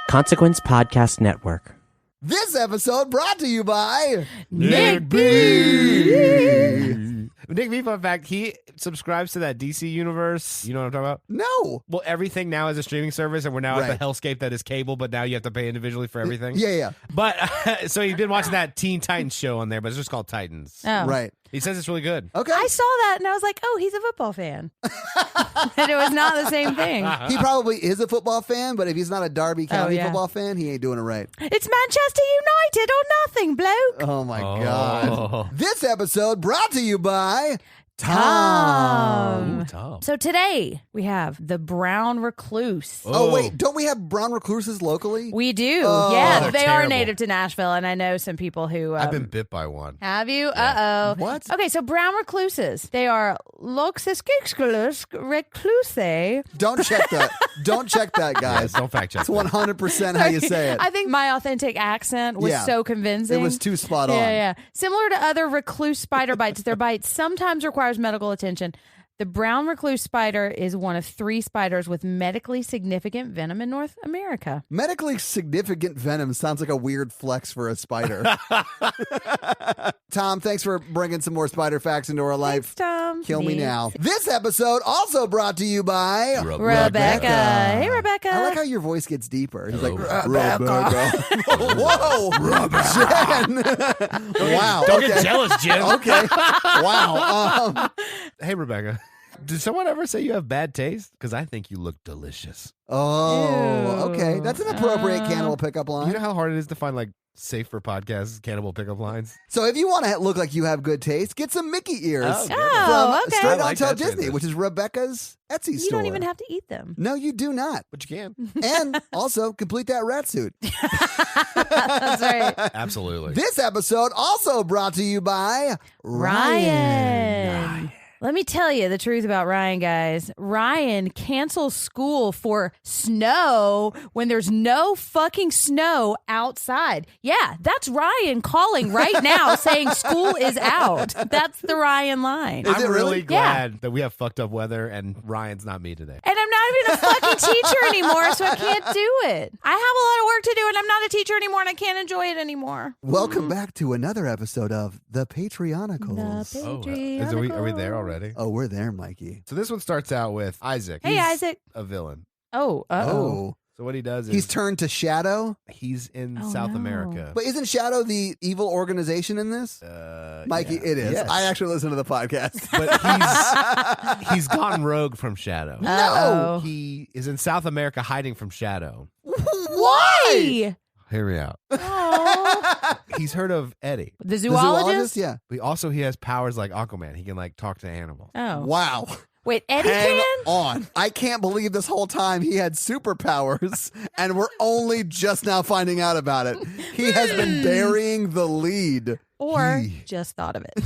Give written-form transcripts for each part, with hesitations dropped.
Consequence Podcast Network. This episode brought to you by Nick B. Nick B, fun fact, he subscribes to that DC universe. You know what I'm talking about? No. Well, everything now is a streaming service, and we're now at the hellscape that is cable, but now you have to pay individually for everything. Yeah. But, so you've been watching that Teen Titans show on there, but it's just called Titans. Oh. Right. He says it's really good. Okay. I saw that and I was like, oh, he's a football fan. And it was not the same thing. He probably is a football fan, but if he's not a Derby County football fan, he ain't doing it right. It's Manchester United or nothing, bloke. Oh, my God. This episode brought to you by Tom. Ooh, Tom. So today we have the brown recluse. Oh, wait. Don't we have brown recluses locally? We do. Oh, yeah, they're they terrible. are native to Nashville, and I know some people who... I've been bit by one. Have you? Uh-oh. What? Okay, so brown recluses. They are Loxus recluse. Don't check that. Don't check that, guys. Yes, don't fact check. It's 100% how you say it. I think my authentic accent was so convincing. It was too spot on. Yeah. Similar to other recluse spider bites, their bite sometimes requires medical attention. The brown recluse spider is one of 3 spiders with medically significant venom in North America. Medically significant venom sounds like a weird flex for a spider. Tom, thanks for bringing some more spider facts into our life. Thanks, Tom. Kill me now. This episode also brought to you by Rebecca. Hey, Rebecca. I like how your voice gets deeper. He's like, Rebecca. Whoa, Jen. Wow. Don't get jealous, Jim. Okay. Wow. Hey, Rebecca. Did someone ever say you have bad taste? Because I think you look delicious. Oh, okay. Ew. That's an appropriate cannibal pickup line. You know how hard it is to find like safe for podcasts cannibal pickup lines? So if you want to look like you have good taste, get some Mickey ears Oh, Oh, from okay. Straight I On like Tell that Disney, transition. which is Rebecca's Etsy You store. don't even have to eat them. No, you do not. But you can. And also complete that rat suit. That's right. Absolutely. This episode also brought to you by Ryan. Let me tell you the truth about Ryan, guys. Ryan cancels school for snow when there's no fucking snow outside. Yeah, that's Ryan calling right now saying school is out. That's the Ryan line. Is I'm it really? really glad that we have fucked up weather and Ryan's not me today. And I'm not even a fucking teacher anymore, so I can't do it. I have a lot of work to do, and I'm not a teacher anymore, and I can't enjoy it anymore. Welcome back to another episode of The Patreonicals. Are we there already? Oh, we're there, Mikey. So this one starts out with Isaac. Hey, He's Isaac. a villain. Oh, uh-oh. So what he does is He's turned to Shadow. he's in Oh, South no. America. But isn't Shadow the evil organization in this? Mikey, yeah. it is. Yes. I actually listen to the podcast. But he's gone rogue from Shadow. Uh-oh. He is in South America hiding from Shadow. Why? Hear me out. Oh. He's heard of Eddie. The The zoologist? Yeah. But also he has powers like Aquaman. He can like talk to animals. Oh. Wow. Wait, Eddie Hang can? on. I can't believe this whole time he had superpowers and we're only just now finding out about it. He has been burying the lead. Or He- just thought of it.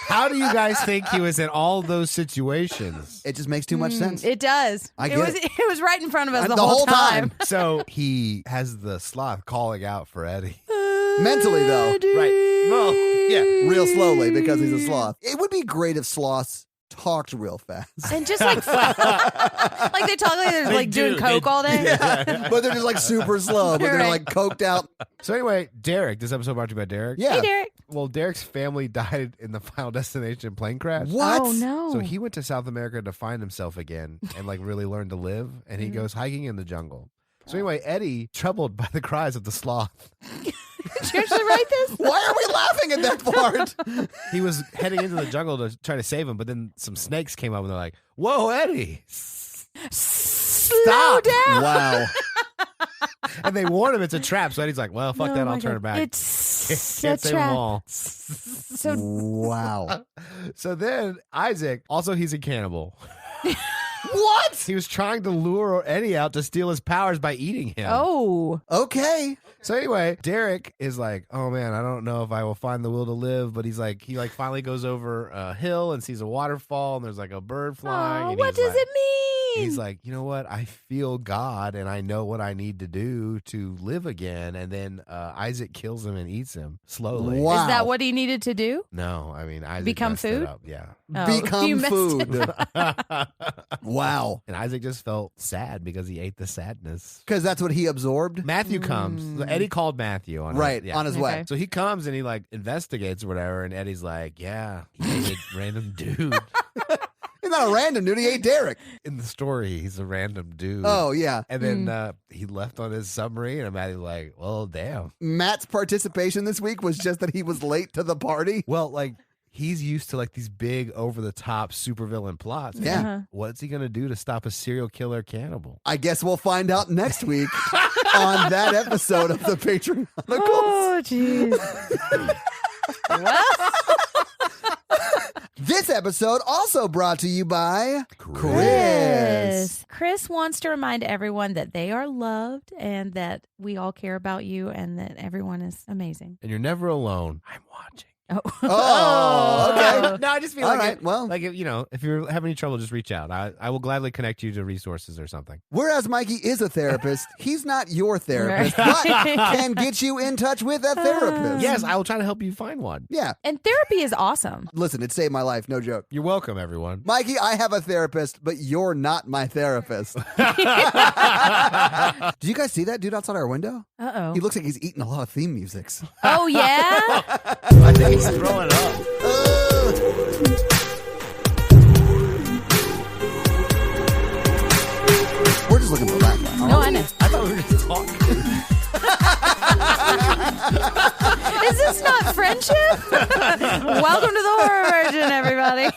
How do you guys think he was in all those situations? It just makes too much sense. It does. I get it. It was right in front of us And the whole time. So he has the sloth calling out for Eddie. Mentally, though. Right. Well, yeah. Real slowly because he's a sloth. It would be great if sloths talked real fast. And just like they talk like they're like doing coke all day. But they're just like super slow, but they're Right. like coked out. So anyway, Derek. This episode brought to you by Derek. Yeah. Hey, Derek. Well, Derek's family died in the Final Destination plane crash. What? Oh no. So he went to South America to find himself again and like really learn to live. And he goes hiking in the jungle. So anyway, Eddie, troubled by the cries of the sloth, Did you actually write this? Why are we laughing at that part? he was heading into the jungle to try to save him. But then some snakes came up and they're like, "Whoa, Eddie, Slow down. Wow. And they warn him it's a trap. So Eddie's like, "Well, fuck Oh that. my I'll turn God. it back. It's Can't a save them trap. all." So Wow. So then Isaac, also he's a cannibal. What? He was trying to lure Eddie out to steal his powers by eating him. oh. Okay. So anyway, Derek is like, "Oh man, I don't know if I will find the will to live." But he's like, he finally goes over a hill and sees a waterfall and there's like a bird flying. Oh, and what he's does like- it mean? He's like, you know what? I feel God and I know what I need to do to live again. And then Isaac kills him and eats him slowly. Wow. Is that what he needed to do? No, I mean, Isaac Become messed it food? up. Yeah. Oh, you Become messed food. Wow. And Isaac just felt sad because he ate the sadness. Because that's what he absorbed? Matthew comes. Eddie called Matthew on On his way. Okay. So he comes and he like investigates or whatever, and Eddie's like, yeah, he ate a random dude. He's not a random dude. He ate Derek. In the story, he's a random dude. Oh, yeah. And then he left on his submarine, and Matt's like, well, damn. Matt's participation this week was just that he was late to the party. Well, like, he's used to like these big, over-the-top supervillain plots. Yeah. Uh-huh. What's he going to do to stop a serial killer cannibal? I guess we'll find out next week on that episode of the Patreon. Oh, jeez. Well, This episode also brought to you by Chris. Chris wants to remind everyone that they are loved and that we all care about you and that everyone is amazing. And you're never alone. I'm watching. Oh, okay. No, I just feel All like, right, well. like if you're having any trouble, just reach out. I will gladly connect you to resources or something. Whereas Mikey is a therapist, he's not your therapist, Right. but can get you in touch with a therapist. Yes, I will try to help you find one. Yeah. And therapy is awesome. Listen, it saved my life, no joke. You're welcome, everyone. Mikey, I have a therapist, but you're not my therapist. Do you guys see that dude outside our window? Uh-oh. He looks like he's eating a lot of theme musics. Oh, yeah? I think he's throwing up. We're just looking for background. No, I know. I thought we were just talking. Is this not friendship? Welcome to the Horror Virgin, everybody.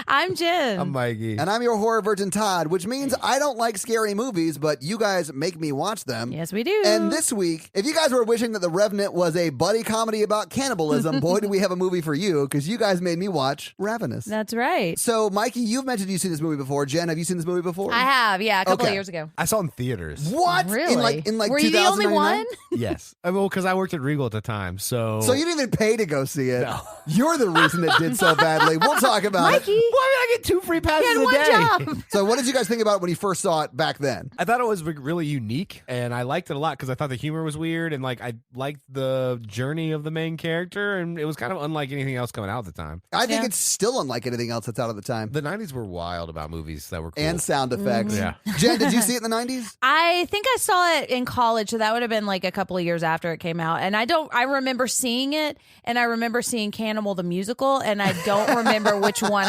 I'm Jen. I'm Mikey. And I'm your horror virgin, Todd, which means I don't like scary movies, but you guys make me watch them. Yes, we do. And this week, if you guys were wishing that The Revenant was a buddy comedy about cannibalism, boy, do we have a movie for you, because you guys made me watch Ravenous. That's right. So, Mikey, you've mentioned you've seen this movie before. Jen, have you seen this movie before? I have, yeah, a couple Okay. of years ago. I saw it in theaters. What? Really? In like Were you the only 2099? one? Yes. Well, because I worked at Regal at the time, so. So you didn't even pay to go see it. No. You're the reason it did so badly. We'll talk about Mikey, it. Well, I get 2 free passes you a day. had one job. So what did you guys think about it when you first saw it back then? I thought it was really unique, and I liked it a lot because I thought the humor was weird, and like I liked the journey of the main character, and it was kind of unlike anything else coming out at the time. I think Yeah. it's still unlike anything else that's out at the time. The 90s were wild about movies that were cool. And sound effects. Yeah. Jen, did you see it in the 90s? I think I saw it in college, so that would have been like a couple of years after it came out. And I remember seeing it, and I remember seeing Cannibal the musical, and I don't remember which one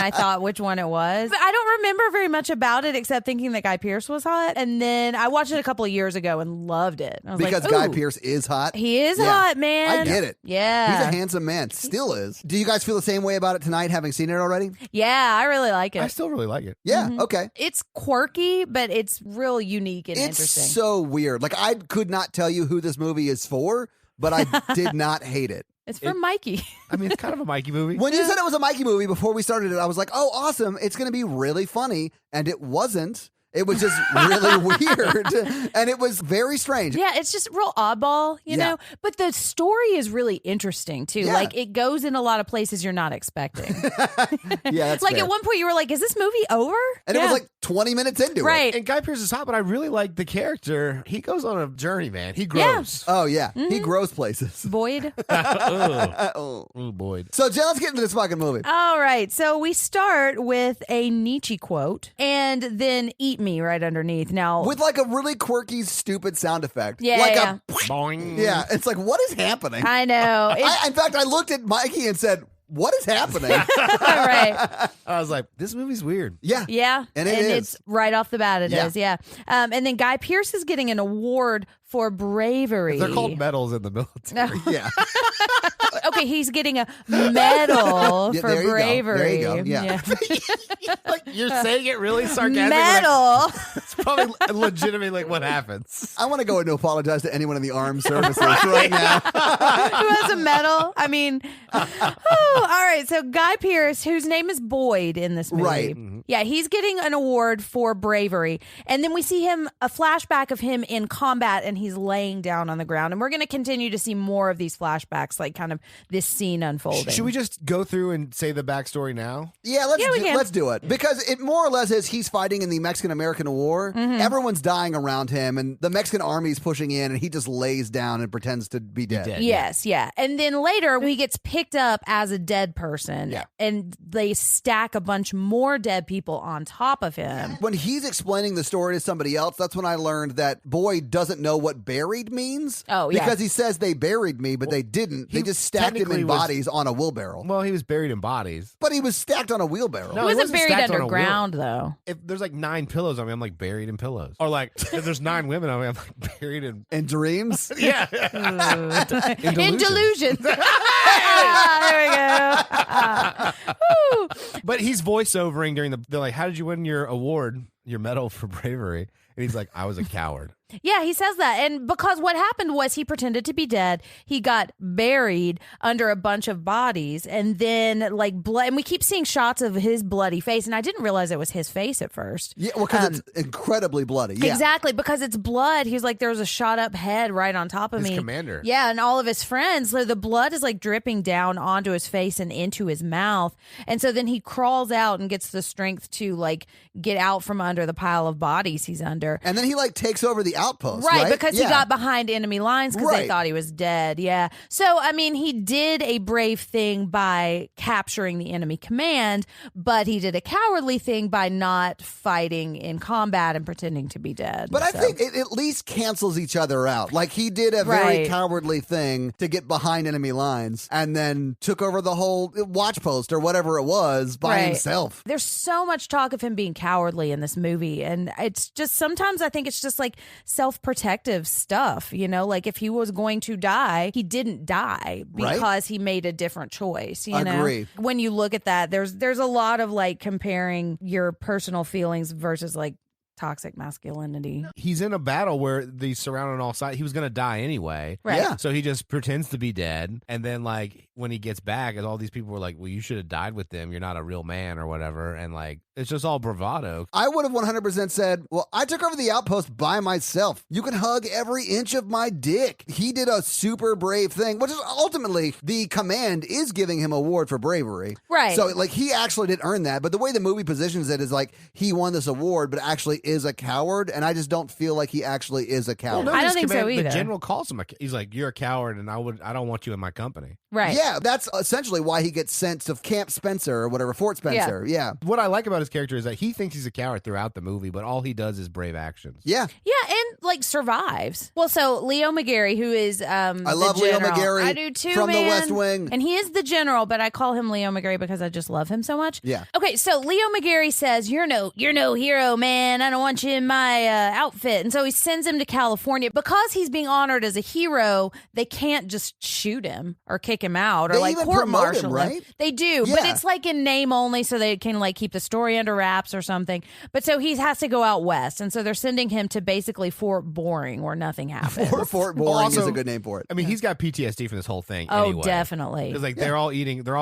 it was. But I don't remember very much about it except thinking that Guy Pearce was hot. And then I watched it a couple of years ago and loved it. I was Because like, Guy ooh, Pearce is hot. he is Yeah. hot, man. I get it. Yeah. He's a handsome man. Still is. Do you guys feel the same way about it tonight, having seen it already? Yeah, I really like it. I still really like it. Yeah, okay. It's quirky, but it's real unique and It's interesting. so weird. Like, I could not tell you who this movie is for, but I did not hate it. It's for Mikey. I mean, it's kind of a Mikey movie. When you said it was a Mikey movie before we started it, I was like, oh, awesome. It's going to be really funny. And it wasn't. It was just really weird. And it was very strange. Yeah, it's just real oddball, you Yeah. know? But the story is really interesting, too. Yeah. Like, it goes in a lot of places you're not expecting. Yeah, that's Like, fair. at one point, you were like, is this movie over? And it was like 20 minutes into it. Right. And Guy Pearce is hot, but I really like the character. He goes on a journey, man. He grows. Oh, yeah. He grows places. Boyd. Oh. Oh, boy. So, Jen, let's get into this fucking movie. All right. So we start with a Nietzsche quote and then eat me right underneath. Now, With like a really quirky, stupid sound effect. Yeah, Like yeah. Boing. Yeah, it's like, what is happening? I know. In fact, I looked at Mikey and said, what is happening? Right. I was like, this movie's weird. Yeah. Yeah. And it is. It's right off the bat, it Yeah. is. Yeah. And then Guy Pearce is getting an award for bravery. They're called medals in the military. Yeah. Okay, he's getting a medal Yeah, for there you go. bravery. There you go. Yeah. Like, you're saying it really sarcastically. Medal. It's probably legitimately like what happens. I want to go and apologize to anyone in the armed services right now. Who has a medal? I mean, oh, all right. So Guy Pearce, whose name is Boyd in this movie. Right. Yeah, he's getting an award for bravery. And then we see a flashback of him in combat, and he's laying down on the ground. And we're going to continue to see more of these flashbacks, like kind of this scene unfolding. Should we just go through and say the backstory now? Yeah, let's do it. Because it more or less is he's fighting in the Mexican-American War. Mm-hmm. Everyone's dying around him, and the Mexican army's pushing in, and he just lays down and pretends to be dead. Yes, yeah. And then later, he gets picked up as a dead person, Yeah. and they stack a bunch more dead people on top of him. When he's explaining the story to somebody else, that's when I learned that Boyd doesn't know what buried means. Oh, yeah. Because he says they buried me, but they didn't. They just stacked him in bodies on a wheelbarrow. Well, he was buried in bodies. But he was stacked on a wheelbarrow. No, He wasn't buried stacked on a underground, though. If there's like 9 pillows on me, I'm like buried in pillows. Or like if there's 9 women on me, I'm like buried in. In dreams? Yeah. In delusion. There we go. Woo. But he's voiceovering during they're like, how did you win your award, your medal for bravery? And he's like, I was a coward. Yeah, he says that. And because what happened was he pretended to be dead. He got buried under a bunch of bodies, and then like blood. And we keep seeing shots of his bloody face. And I didn't realize it was his face at first. Yeah, well, because it's incredibly bloody. Yeah. Exactly, because it's blood. He's like, there was a shot up head right on top of His me. commander. Yeah, and all of his friends. So the blood is like dripping down onto his face and into his mouth. And so then he crawls out and gets the strength to like get out from under the pile of bodies he's under. And then he like takes over the outpost, right? Because Yeah. he got behind enemy lines because they Right. thought he was dead. Yeah. So, I mean, he did a brave thing by capturing the enemy command, but he did a cowardly thing by not fighting in combat and pretending to be dead. But I So- think it at least cancels each other out. Like he did a very Right. cowardly thing to get behind enemy lines and then took over the whole watch post or whatever it was by Right. himself. There's so much talk of him being cowardly in this movie. And it's just sometimes I think it's just like self-protective stuff, you know, like if he was going to die, he didn't die Right. because he made a different choice, you Agree. know. When you look at that, there's a lot of like comparing your personal feelings versus like toxic masculinity. He's in a battle where he's surrounded on all sides. He was going to die anyway. Right. Yeah. So he just pretends to be dead. And then, like, when he gets back, and all these people were like, well, you should have died with them. You're not a real man or whatever. And, like, it's just all bravado. I would have 100% said, well, I took over the outpost by myself. You can hug every inch of my dick. He did a super brave thing, which is ultimately the command is giving him an award for bravery. Right. So, like, he actually did earn that. But the way the movie positions it is like he won this award, but actually is a coward. And I just don't feel like he actually is a coward. No, I don't his think so command- either. The general calls him. He's like, you're a coward, and I don't want you in my company. Right. Yeah, that's essentially why he gets sent to Camp Spencer or whatever, Fort Spencer. Yeah. What I like about his character is that he thinks he's a coward throughout the movie, but all he does is brave actions. Yeah. Yeah, and like survives. Well, so Leo McGarry, who is I love Leo McGarry. I do too, from man. The West Wing. And he is the general, but I call him Leo McGarry because I just love him so much. Yeah. Okay, so Leo McGarry says, "You're no hero, man. I don't want you in my outfit." And so he sends him to California because he's being honored as a hero. They can't just shoot him or kick him out or They like even court promote him, martial him. right? They do, but Yeah. it's like in name only, so they can like keep the story under wraps or something. But so he has to go out west, and so they're sending him to basically Fort Boring, where nothing happens. Fort Boring Also- is a good name for it. I mean, he's got PTSD from this whole thing. Oh, anyway. definitely. Because like they're all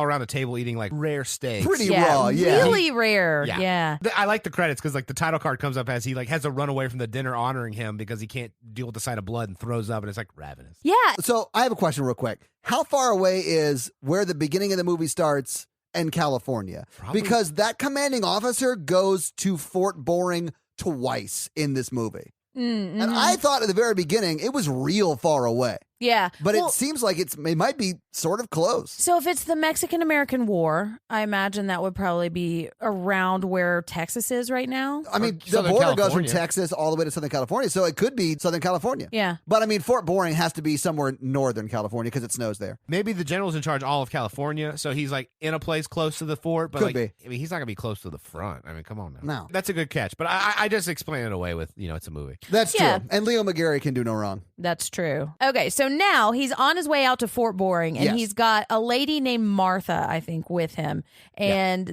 around the table eating like rare steaks. Pretty raw, yeah. really rare. Yeah. I like the credits because like the title card comes up as he like has to run away from the dinner honoring him because he can't deal with the sight of blood and throws up, and it's like Ravenous. Yeah. So I have a question real quick. How far away is where the beginning of the movie starts in California? Probably- Because that commanding officer goes to Fort Boring twice in this movie. Mm-hmm. And I thought at the very beginning it was real far away. Yeah. But Well, it seems like it might be sort of close. so if it's the Mexican-American War, I imagine that would probably be around where Texas is right now. I mean, the Southern border goes from California. Texas all the way to Southern California, so it could be Southern California. Yeah. But I mean, Fort Boring has to be somewhere in Northern California because it snows there. Maybe the general's in charge of all of California, so he's like in a place close to the fort, but Could like be. I mean, he's not gonna be close to the front. I mean, come on now. No. That's a good catch, but I just explain it away with it's a movie. That's Yeah. true. And Leo McGarry can do no wrong. That's true. Okay, so now he's on his way out to Fort Boring, and Yes. he's got a lady named Martha, I think, with him. And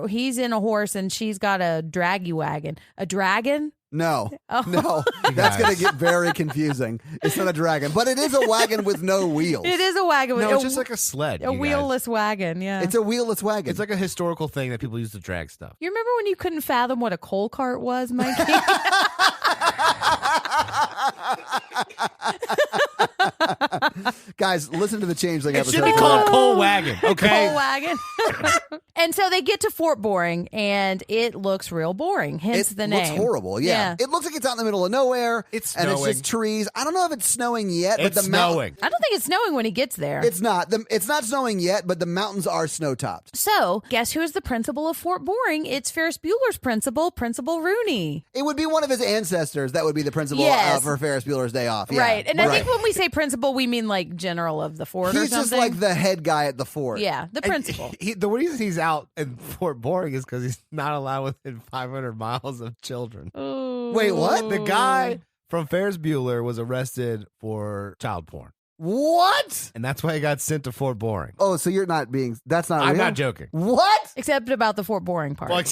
he's in a horse, and she's got a draggy wagon. A dragon? No, Oh. no, that's guys. going to get very confusing. It's not a dragon, but it is a wagon with no wheels. It is a wagon. No, with it's just like a sled. a you guys. wheelless wagon, yeah. It's a wheelless wagon. It's like a historical thing that people use to drag stuff. You remember when you couldn't fathom what a coal cart was, Mikey? Guys, listen to the Changeling It episode. should be called Coal Wagon, okay? Coal wagon. And so they get to Fort Boring, and it looks real boring. Hence the name. It looks horrible. Yeah. It looks like it's out in the middle of nowhere. It's and snowing. it's just trees. I don't know if it's snowing yet, but It's the snowing. I don't think it's snowing when he gets there. It's not. It's not snowing yet, but the mountains are snow-topped. So, guess who is the principal of Fort Boring? It's Ferris Bueller's principal, Principal Rooney. It would be one of his ancestors that would be the principal Yes. for Ferris Bueller's Day Off. Yeah. Right. And I think when we say principal, we mean like general of the fort or He's something. just like the head guy at the fort. Yeah, the principal. The reason he's out in Fort Boring is because he's not allowed within 500 miles of children. Wait, what? The guy from Ferris Bueller was arrested for child porn. What? And that's why he got sent to Fort Boring. Oh, so you're not being... That's not I'm real? not joking. What? Except about the Fort Boring part. Well,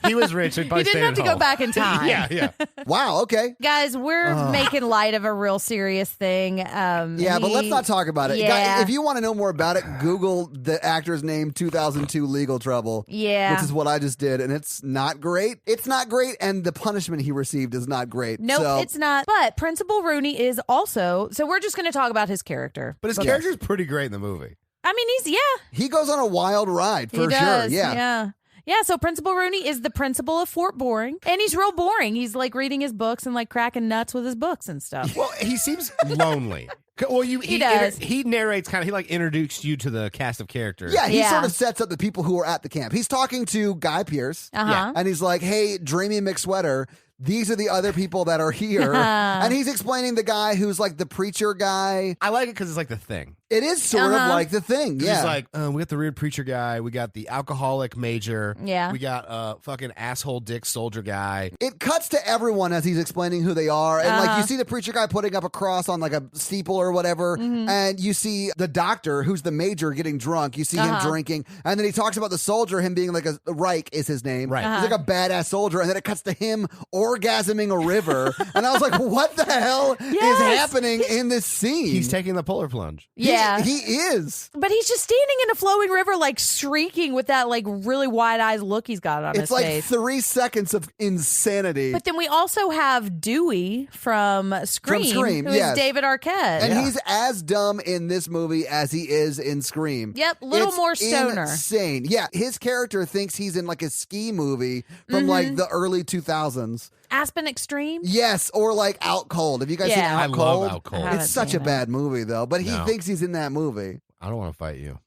he was rich. So he didn't have to go back in time. Yeah. Wow, okay. Guys, we're making light of a real serious thing. Yeah, but let's not talk about it. Yeah. Guys, if you want to know more about it, Google the actor's name 2002 Legal Trouble. Yeah. Which is what I just did, and it's not great. It's not great, and the punishment he received is not great. Nope, so, it's not. But Principal Rooney is also... So we're just going to talk about his character. But his character's pretty great in the movie. I mean, he goes on a wild ride, for he does. sure. Yeah. Yeah, so Principal Rooney is the principal of Fort Boring, and he's real boring. He's like reading his books and like cracking nuts with his books and stuff. Well, he seems lonely. Well, He does. He narrates he like introduced you to the cast of characters. Yeah, he Yeah. sort of sets up the people who are at the camp. He's talking to Guy Pearce, Uh-huh. and he's like, hey, Dreamy McSweater, these are the other people that are here. And he's explaining the guy who's like the preacher guy. I like it because it's like the thing. It is sort of like the thing. Yeah. He's like, we got the weird preacher guy. We got the alcoholic major. Yeah. We got fucking asshole dick soldier guy. It cuts to everyone as he's explaining who they are. And like you see the preacher guy putting up a cross on like a steeple or whatever. And you see the doctor who's the major getting drunk. You see him drinking. And then he talks about the soldier, him being like a Reich is his name. Right. He's like a badass soldier. And then it cuts to him orgasming a river. And I was like, what the hell is happening in this scene? He's taking the polar plunge. Yeah. He is. But he's just standing in a flowing river, like shrieking with that like really wide-eyed look he's got on his It's like face. 3 seconds of insanity. But then we also have Dewey from Scream, who is yes. David Arquette. And he's as dumb in this movie as he is in Scream. Yep, little It's more stoner. Insane. Yeah, his character thinks he's in like a ski movie from like the early 2000s. Aspen Extreme? Yes, or like Out Cold. Have you guys seen Yeah. Out I Cold? love Out Cold. I haven't It's such a seen it. bad movie though, but he No. thinks he's in that movie. I don't want to fight you.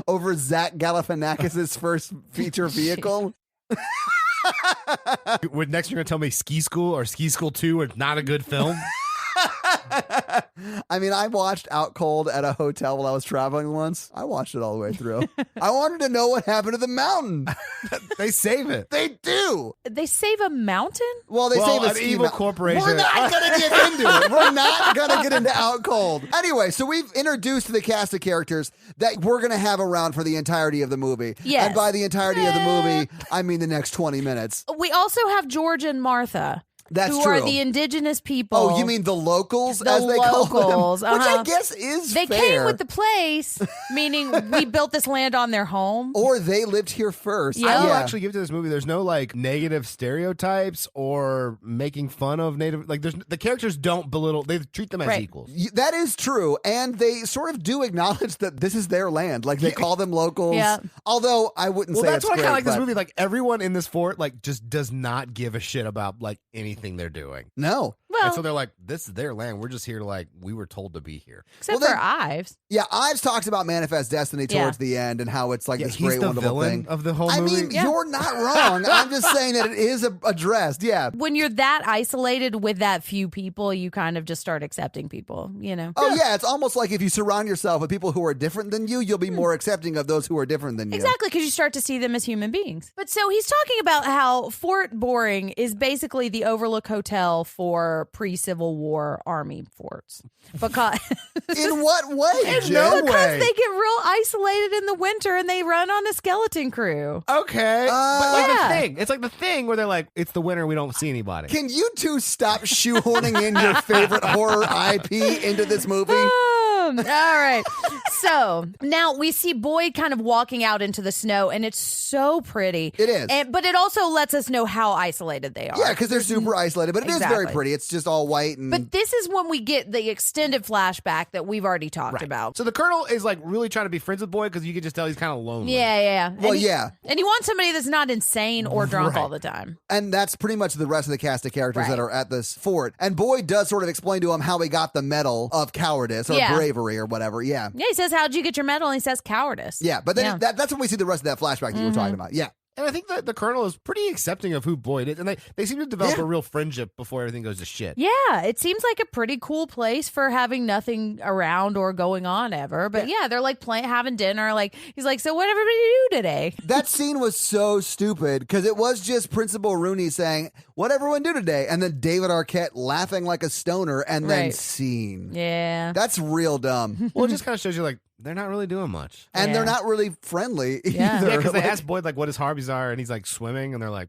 Over Zach Galifianakis' first feature vehicle. Next, you're going to tell me Ski School or Ski School 2 is not a good film? I mean, I watched Out Cold at a hotel while I was traveling once. I watched it all the way through. I wanted to know what happened to the mountain. They save it. They do. They save a mountain? Well, they Well, save a an ski evil mountain. corporation. We're not going to get into it. We're not going to get into Out Cold. Anyway, so we've introduced the cast of characters that we're going to have around for the entirety of the movie. Yes. And by the entirety of the movie, I mean the next 20 minutes. We also have George and Martha. That's who true. are the indigenous people. Oh, you mean the locals, The as they locals, call them? Which I uh-huh. guess is They fair. came with the place, meaning we built this land on their home. Or they lived here first. Yeah. I will actually give to this movie. There's no like negative stereotypes or making fun of native. Like there's the characters don't belittle. They treat them as Right. equals. That is true, and they sort of do acknowledge that this is their land. Like they call them locals. Yeah. Although I wouldn't Well, say that's it's why I great, kind of like this but- movie. Like everyone in this fort, like just does not give a shit about like anything they're doing. No. Well, And so they're like, this is their land. We're just here to like, we were told to be here. except well, for Ives. Yeah, Ives talks about Manifest Destiny Yeah. towards the end and how it's like this he's great, the wonderful villain thing. of the whole I movie. mean, you're not wrong. I'm just saying that it is addressed. Yeah. When you're that isolated with that few people, you kind of just start accepting people, you know? Oh, yeah. It's almost like if you surround yourself with people who are different than you'll be more accepting of those who are different than you. Exactly, because you start to see them as human beings. But so he's talking about how Fort Boring is basically the Overlook Hotel for pre-Civil War army forts. Because In what way, Jen? no because way. they get real isolated in the winter and they run on a skeleton crew. Okay. but like Yeah. the thing. It's like the thing where they're like, it's the winter, we don't see anybody. Can you two stop shoehorning in your favorite horror IP into this movie? All right. So now we see Boyd kind of walking out into the snow, and it's so pretty. It is. But it also lets us know how isolated they are. Yeah, because they're super isolated, but it is very pretty. It's just all white. But this is when we get the extended flashback that we've already talked about. So the Colonel is like really trying to be friends with Boyd because you can just tell he's kind of lonely. Yeah. Well, And you want somebody that's not insane or drunk all the time. And that's pretty much the rest of the cast of characters that are at this fort. And Boyd does sort of explain to him how he got the medal of cowardice or bravery or whatever. Yeah. Yeah, he says, how'd you get your medal? And he says cowardice. Yeah, but then that's when we see the rest of that flashback that you were talking about. Yeah. And I think that the Colonel is pretty accepting of who Boyd is. And they seem to develop a real friendship before everything goes to shit. Yeah, it seems like a pretty cool place for having nothing around or going on ever. But they're like having dinner. Like he's like, so what everybody do today? That scene was so stupid because it was just Principal Rooney saying, what everyone do today? And then David Arquette laughing like a stoner and then scene. Yeah. That's real dumb. Well, it just kind of shows you like, they're not really doing much. And they're not really friendly either. Yeah, because they asked Boyd like what his hobbies are, and he's like swimming, and they're like,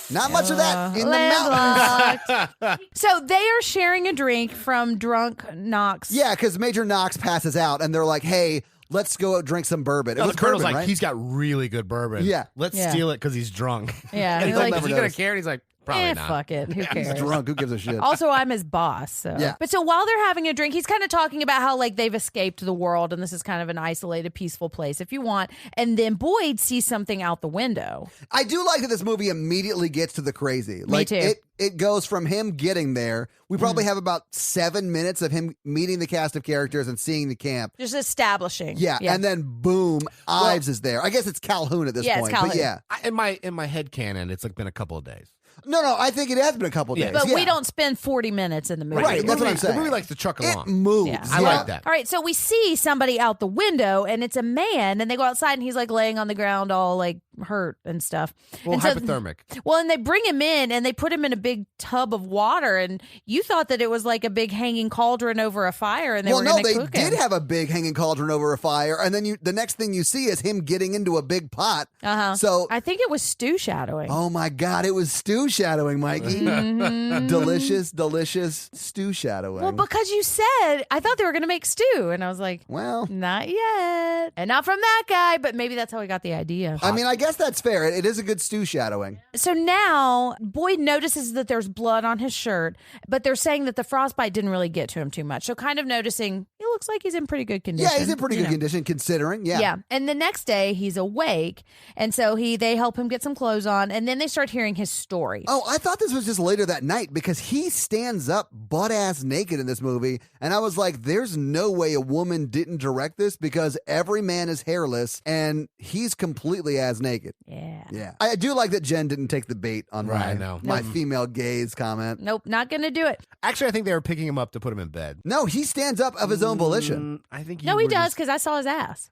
not much of that in the mountains. So they are sharing a drink from drunk Knox. Yeah, because Major Knox passes out, and they're like, hey, let's go drink some bourbon. The Colonel's like, he's got really good bourbon. Yeah. Let's steal it because he's drunk. Yeah. And he's like, is he going to care? And he's like, probably not. Fuck it. Who cares? He's drunk. Who gives a shit? Also, I'm his boss. So. Yeah. But so while they're having a drink, he's kind of talking about how like they've escaped the world and this is kind of an isolated, peaceful place if you want. And then Boyd sees something out the window. I do like that this movie immediately gets to the crazy. Me too. It goes from him getting there. We probably have about 7 minutes of him meeting the cast of characters and seeing the camp. Just establishing. Yeah. And then boom, Ives is there. I guess it's Calhoun at this point. It's Calhoun. But in my head canon, it's like been a couple of days. No, I think it has been a couple days. But we don't spend 40 minutes in the movie. Right, that's what I'm saying. The movie likes to truck along. It moves. Yeah. I like that. All right, so we see somebody out the window, and it's a man, and they go outside, and he's like laying on the ground all like hurt and stuff. Well, and hypothermic. Well, and they bring him in, and they put him in a big tub of water, and you thought that it was like a big hanging cauldron over a fire, and they were going to cook him. They did have a big hanging cauldron over a fire, and then the next thing you see is him getting into a big pot. So I think it was stew shadowing. Oh my God, it was stew shadowing, Mikey. Mm-hmm. Delicious stew shadowing. Well, because you said, I thought they were going to make stew, and I was like, well, not yet. And not from that guy, but maybe that's how we got the idea. I mean, I guess that's fair. It is a good stew shadowing. So now Boyd notices that there's blood on his shirt, but they're saying that the frostbite didn't really get to him too much. So kind of noticing he looks like he's in pretty good condition. Yeah, he's in pretty good condition considering. Yeah. Yeah. And the next day he's awake. And so they help him get some clothes on, and then they start hearing his story. Oh, I thought this was just later that night because he stands up butt-ass naked in this movie. And I was like, there's no way a woman didn't direct this because every man is hairless and he's completely ass naked. Yeah. Yeah. I do like that Jenn didn't take the bait on my female gaze comment. Nope, not going to do it. Actually, I think they were picking him up to put him in bed. No, he stands up of his own volition. I think he does because I saw his ass.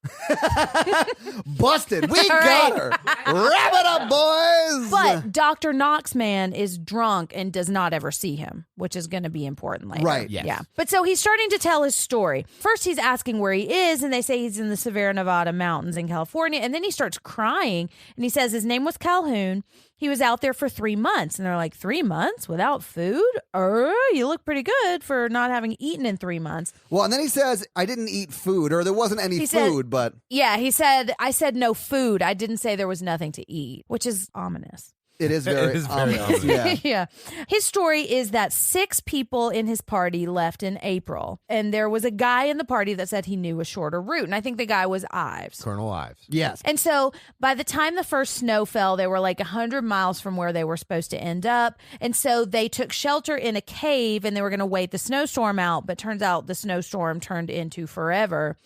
Busted. We got her. Wrap it up, boys. But Dr. Knox man is drunk and does not ever see him, which is going to be important later. Right. Yes. Yeah. But so he's starting to tell his story. First, he's asking where he is, and they say he's in the Sierra Nevada mountains in California. And then he starts crying, and he says his name was Calhoun. He was out there for 3 months. And they're like, 3 months without food? You look pretty good for not having eaten in 3 months. Well, and then he says, I didn't eat food, or there wasn't any food, but... Yeah, he said, I said no food. I didn't say there was nothing to eat, which is ominous. It is very ominous. Yeah. Yeah. His story is that 6 people in his party left in April, and there was a guy in the party that said he knew a shorter route, and I think the guy was Ives. Colonel Ives. Yes. And so by the time the first snow fell, they were like 100 miles from where they were supposed to end up, and so they took shelter in a cave, and they were going to wait the snowstorm out, but turns out the snowstorm turned into forever,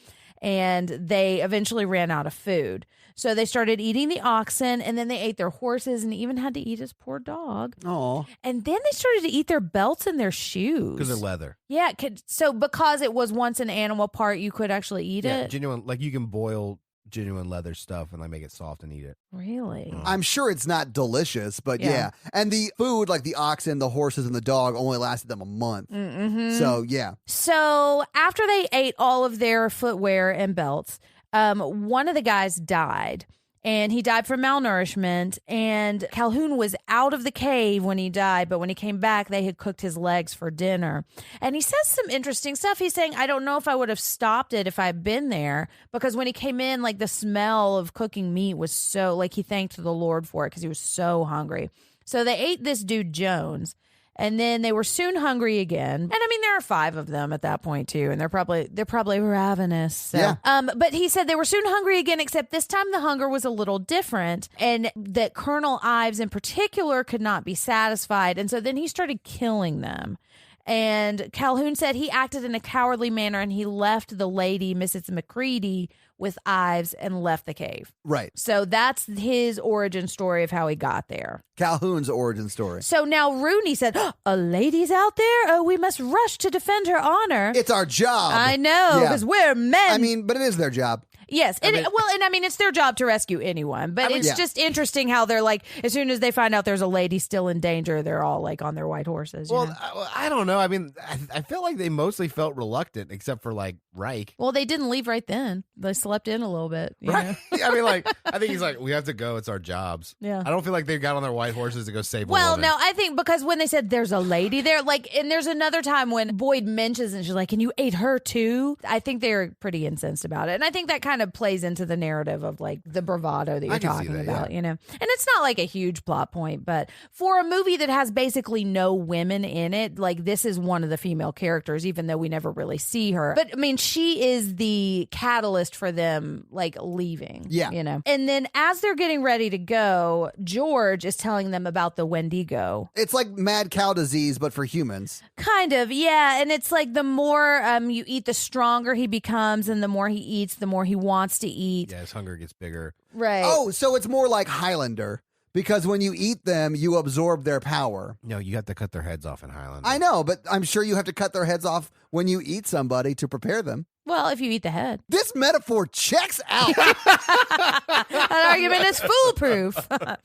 and they eventually ran out of food. So they started eating the oxen, and then they ate their horses, and he even had to eat his poor dog. Oh. And then they started to eat their belts and their shoes. Because they're leather. Yeah. So because it was once an animal part, you could actually eat it? Genuine, like you can boil genuine leather stuff and like make it soft and eat it. Really? I'm sure it's not delicious, but yeah. And the food, like the oxen, the horses, and the dog only lasted them a month. Mm-hmm. So, yeah. So after they ate all of their footwear and belts, one of the guys died. and he died from malnourishment. And Calhoun was out of the cave when he died, but when he came back, they had cooked his legs for dinner. And he says some interesting stuff. He's saying, I don't know if I would have stopped it if I had been there, because when he came in, like the smell of cooking meat was so, like he thanked the Lord for it because he was so hungry. So they ate this dude Jones. And then they were soon hungry again. And I mean, there are 5 of them at that point too, and they're probably ravenous. So. Yeah. But he said they were soon hungry again, except this time the hunger was a little different, and that Colonel Ives in particular could not be satisfied. And so then he started killing them. And Calhoun said he acted in a cowardly manner, and he left the lady, Mrs. McCready, with Ives and left the cave. Right. So that's his origin story of how he got there. Calhoun's origin story. So now Rooney said, a lady's out there? Oh, we must rush to defend her honor. It's our job. I know, because we're men. I mean, but it is their job. Yes. And it's their job to rescue anyone. But it's just interesting how they're like, as soon as they find out there's a lady still in danger, they're all like on their white horses. Well, you know? I don't know. I mean, I feel like they mostly felt reluctant, except for like Reich. Well, they didn't leave right then. They slept in a little bit. You know? I mean, like, I think he's like, we have to go. It's our jobs. Yeah. I don't feel like they got on their white horses to go save a Well, woman. no, I think because when they said there's a lady there, like, and there's another time when Boyd mentions and she's like, and you ate her too? I think they're pretty incensed about it. And I think that kind of plays into the narrative of like the bravado that you're talking about, you know? And it's not like a huge plot point, but for a movie that has basically no women in it, like this is one of the female characters, even though we never really see her. But I mean, she is the catalyst for them like leaving, you know? And then as they're getting ready to go, George is telling them about the Wendigo. It's like mad cow disease, but for humans. Kind of, yeah. And it's like the more you eat, the stronger he becomes, and the more he eats, the more he wants to eat. Yeah, his hunger gets bigger. Right. Oh, so it's more like Highlander, because when you eat them, you absorb their power. No, you have to cut their heads off in Highlander. I know, but I'm sure you have to cut their heads off when you eat somebody to prepare them. Well, if you eat the head. This metaphor checks out. That argument is foolproof. But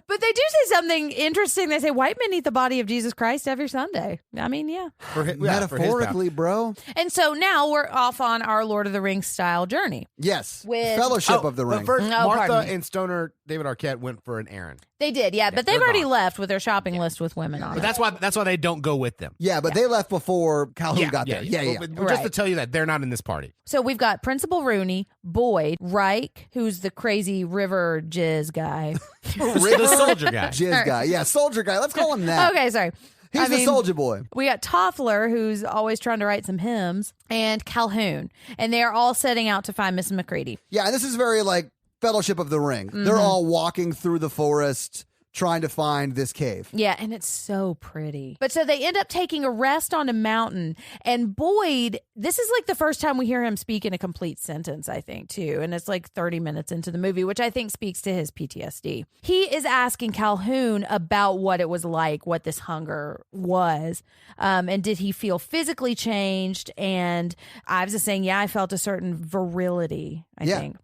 they do say something interesting. They say white men eat the body of Jesus Christ every Sunday. I mean, yeah. Metaphorically, bro. And so now we're off on our Lord of the Rings style journey. Yes. With Fellowship of the Ring. But first, Oh, Martha pardon me. and Stoner, David Arquette, went for an errand. They did, yeah. But they've they're already gone. left with their shopping list with women on But it. that's why they don't go with them. Yeah, but they left before Calhoun got there. Yeah. But just Right. to tell you that they're not in this party. So we've got Principal Rooney, Boyd, Reich, who's the crazy river jizz guy. The soldier guy. Jizz guy. Yeah, soldier guy. Let's call him that. Okay, sorry. He's the soldier boy. We got Toffler, who's always trying to write some hymns, and Calhoun. And they are all setting out to find Mrs. McCready. Yeah, and this is very like Fellowship of the Ring. They're all walking through the forest trying to find this cave. Yeah, and it's so pretty. But so they end up taking a rest on a mountain. And Boyd, this is like the first time we hear him speak in a complete sentence, I think, too. And it's like 30 minutes into the movie, which I think speaks to his PTSD. He is asking Calhoun about what it was like, what this hunger was. And did he feel physically changed? And Ives is saying, yeah, I felt a certain virility, I think.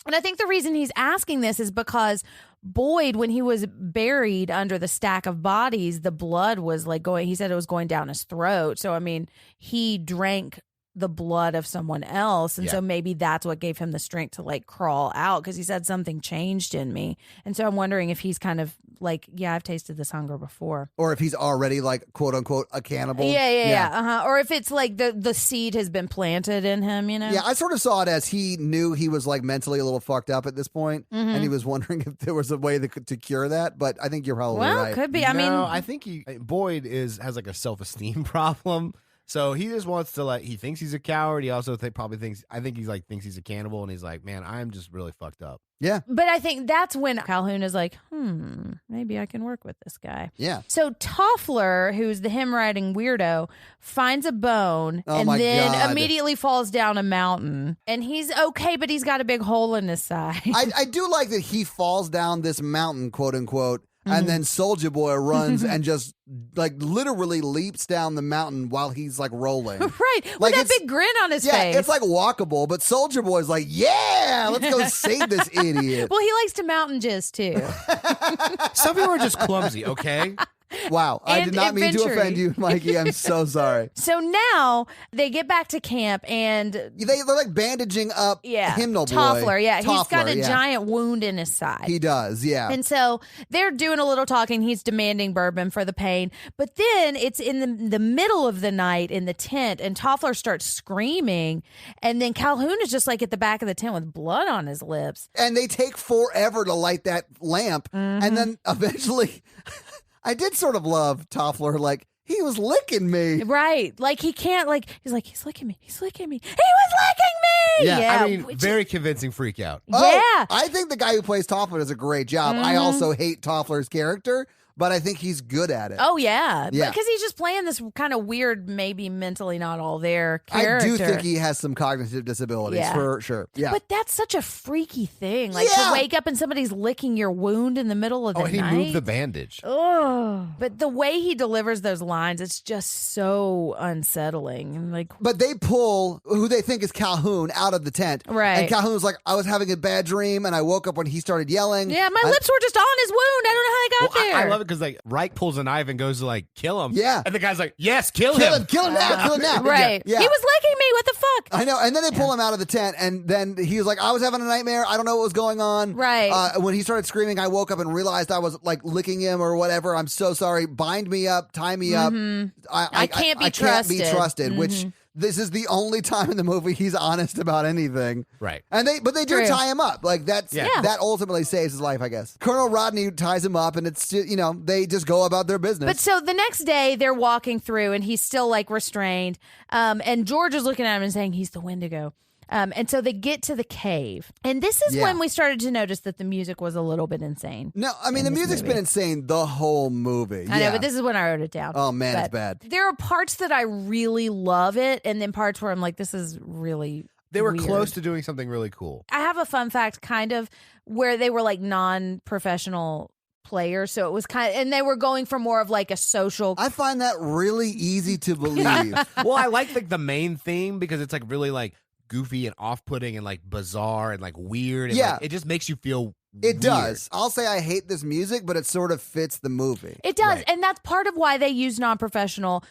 And I think the reason he's asking this is because Boyd, when he was buried under the stack of bodies, the blood was like going, he said it was going down his throat. So, I mean, he drank the blood of someone else. And so maybe that's what gave him the strength to like crawl out, because he said something changed in me. And so I'm wondering if he's kind of like, yeah, I've tasted this hunger before. Or if he's already like, quote unquote, a cannibal. Yeah. Or if it's like the seed has been planted in him, you know? Yeah, I sort of saw it as he knew he was like mentally a little fucked up at this point, and he was wondering if there was a way to cure that. But I think you're probably right. Could be. I mean, I think Boyd has like a self-esteem problem. So he just wants to like, he thinks he's a coward. He also thinks he's a cannibal, and he's like, man, I'm just really fucked up. Yeah. But I think that's when Calhoun is like, maybe I can work with this guy. Yeah. So Toffler, who's the hymn writing weirdo, finds a bone and then immediately falls down a mountain. And he's okay, but he's got a big hole in his side. I do like that he falls down this mountain, quote unquote, and then Soldier Boy runs and just like literally leaps down the mountain while he's like rolling. Right. With Like, that big grin on his Yeah, face. it's like walkable, but Soldier Boy's like, yeah, let's go save this idiot. Well, he likes to mountain jizz too. Some people are just clumsy, okay? Wow. I And did not mean to adventure-y. offend you, Mikey. I'm so sorry. So now they get back to camp and They're like bandaging up Hymnal Boy. Toffler, yeah. He's got Toffler, a giant wound in his side. He does, yeah. And so they're doing a little talking. He's demanding bourbon for the pain. But then it's in the middle of the night in the tent, and Toffler starts screaming. And then Calhoun is just like at the back of the tent with blood on his lips. And they take forever to light that lamp. And then eventually, I did sort of love Toffler. Like, he was licking me. Right. Like, he can't, like, he's licking me. He's licking me. He was licking me. Yeah, I mean, very convincing freak out. Yeah. I think the guy who plays Toffler does a great job. I also hate Toffler's character, but I think he's good at it. Oh, yeah. Yeah. Because he's just playing this kind of weird, maybe mentally not all there character. I do think he has some cognitive disabilities, for sure. Yeah. But that's such a freaky thing. Like to wake up and somebody's licking your wound in the middle of the Oh, he night. moved the bandage. Oh, but the way he delivers those lines, it's just so unsettling. And like, But they pull who they think is Calhoun out of the tent. Right. And Calhoun's like, I was having a bad dream and I woke up when he started yelling. yeah, my lips were just on his wound. I don't know how they got there. I love it because like Reich pulls a knife and goes to like kill him. Yeah. And the guy's like, yes, kill Kill him. him, kill him now, kill him now. Right. Yeah. He was licking me. What the fuck? I know. And then they pull him out of the tent, and then he was like, I was having a nightmare. I don't know what was going on. Right. When he started screaming, I woke up and realized I was like licking him or whatever. I'm so sorry. Bind me up, tie me up. I can't be trusted. Which this is the only time in the movie he's honest about anything. Right. And they do True. tie him up. Like that ultimately saves his life, I guess. Colonel Rodney ties him up, and it's just, they just go about their business. But so the next day they're walking through and he's still like restrained. And George is looking at him and saying he's the Wendigo. And so they get to the cave. And this is when we started to notice that the music was a little bit insane. No, I mean, the music's been insane the whole movie. I know, but this is when I wrote it down. Oh, man, But it's bad. There are parts that I really love it, and then parts where I'm like, this is really They were weird. close to doing something really cool. I have a fun fact, kind of, where they were like non-professional players, so it was kind of, and they were going for more of like a social. I find that really easy to believe. Well, I like the main theme because it's like really like goofy and off-putting and like bizarre and like weird. And, like, it just makes you feel It weird. does. I'll say I hate this music, but it sort of fits the movie. It does, Right. and that's part of why they use non-professional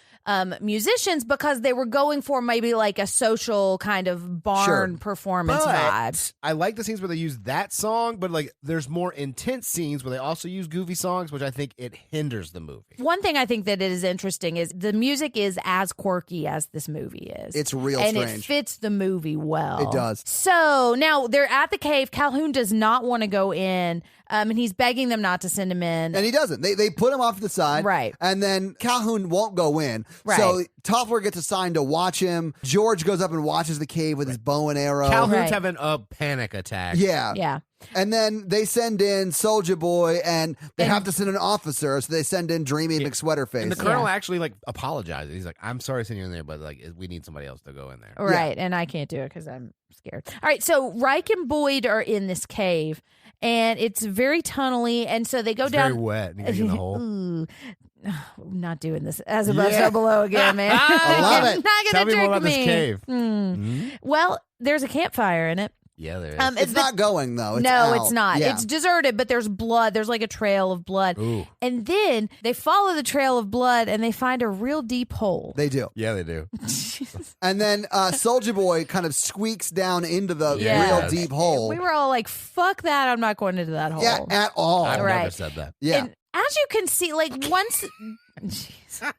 musicians, because they were going for maybe like a social kind of barn performance But vibe. I like the scenes where they use that song, but like there's more intense scenes where they also use goofy songs, which I think it hinders the movie. One thing I think that is interesting is the music is as quirky as this movie is. It's real and strange. it fits the movie well. It does. So now they're at the cave. Calhoun does not want to go in, and he's begging them not to send him in. And he doesn't. They put him off to the side. Right. And then Calhoun won't go in. Right. So Toffler gets assigned to watch him. George goes up and watches the cave with his bow and arrow. Calhoun's Right. having a panic attack. Yeah. Yeah. And then they send in Soldier Boy, and they have to send an officer, so they send in Dreamy McSweaterface. And the colonel actually like apologizes. He's like, "I'm sorry to send you in there, but like we need somebody else to go in there." Right. And I can't do it because I'm scared. All right. So Reich and Boyd are in this cave, and it's very tunnely. And so they go It's down. very wet. And you gotta get in the hole. Ooh. Not doing this as above, so below again, man. I love it. Not gonna Tell me trick more about this me. cave. Well, there's a campfire in it. Yeah, there is. it's not going, though. It's No, out. it's not. Yeah. It's deserted, but there's blood. There's like a trail of blood. Ooh. And then they follow the trail of blood and they find a real deep hole. They do. Yeah, they do. And then Soldier Boy kind of squeaks down into the Yeah. real deep hole. We were all like, fuck that. I'm not going into that hole. Yeah, at all. I've Right. never said that. Yeah. And as you can see, like once. Jeez.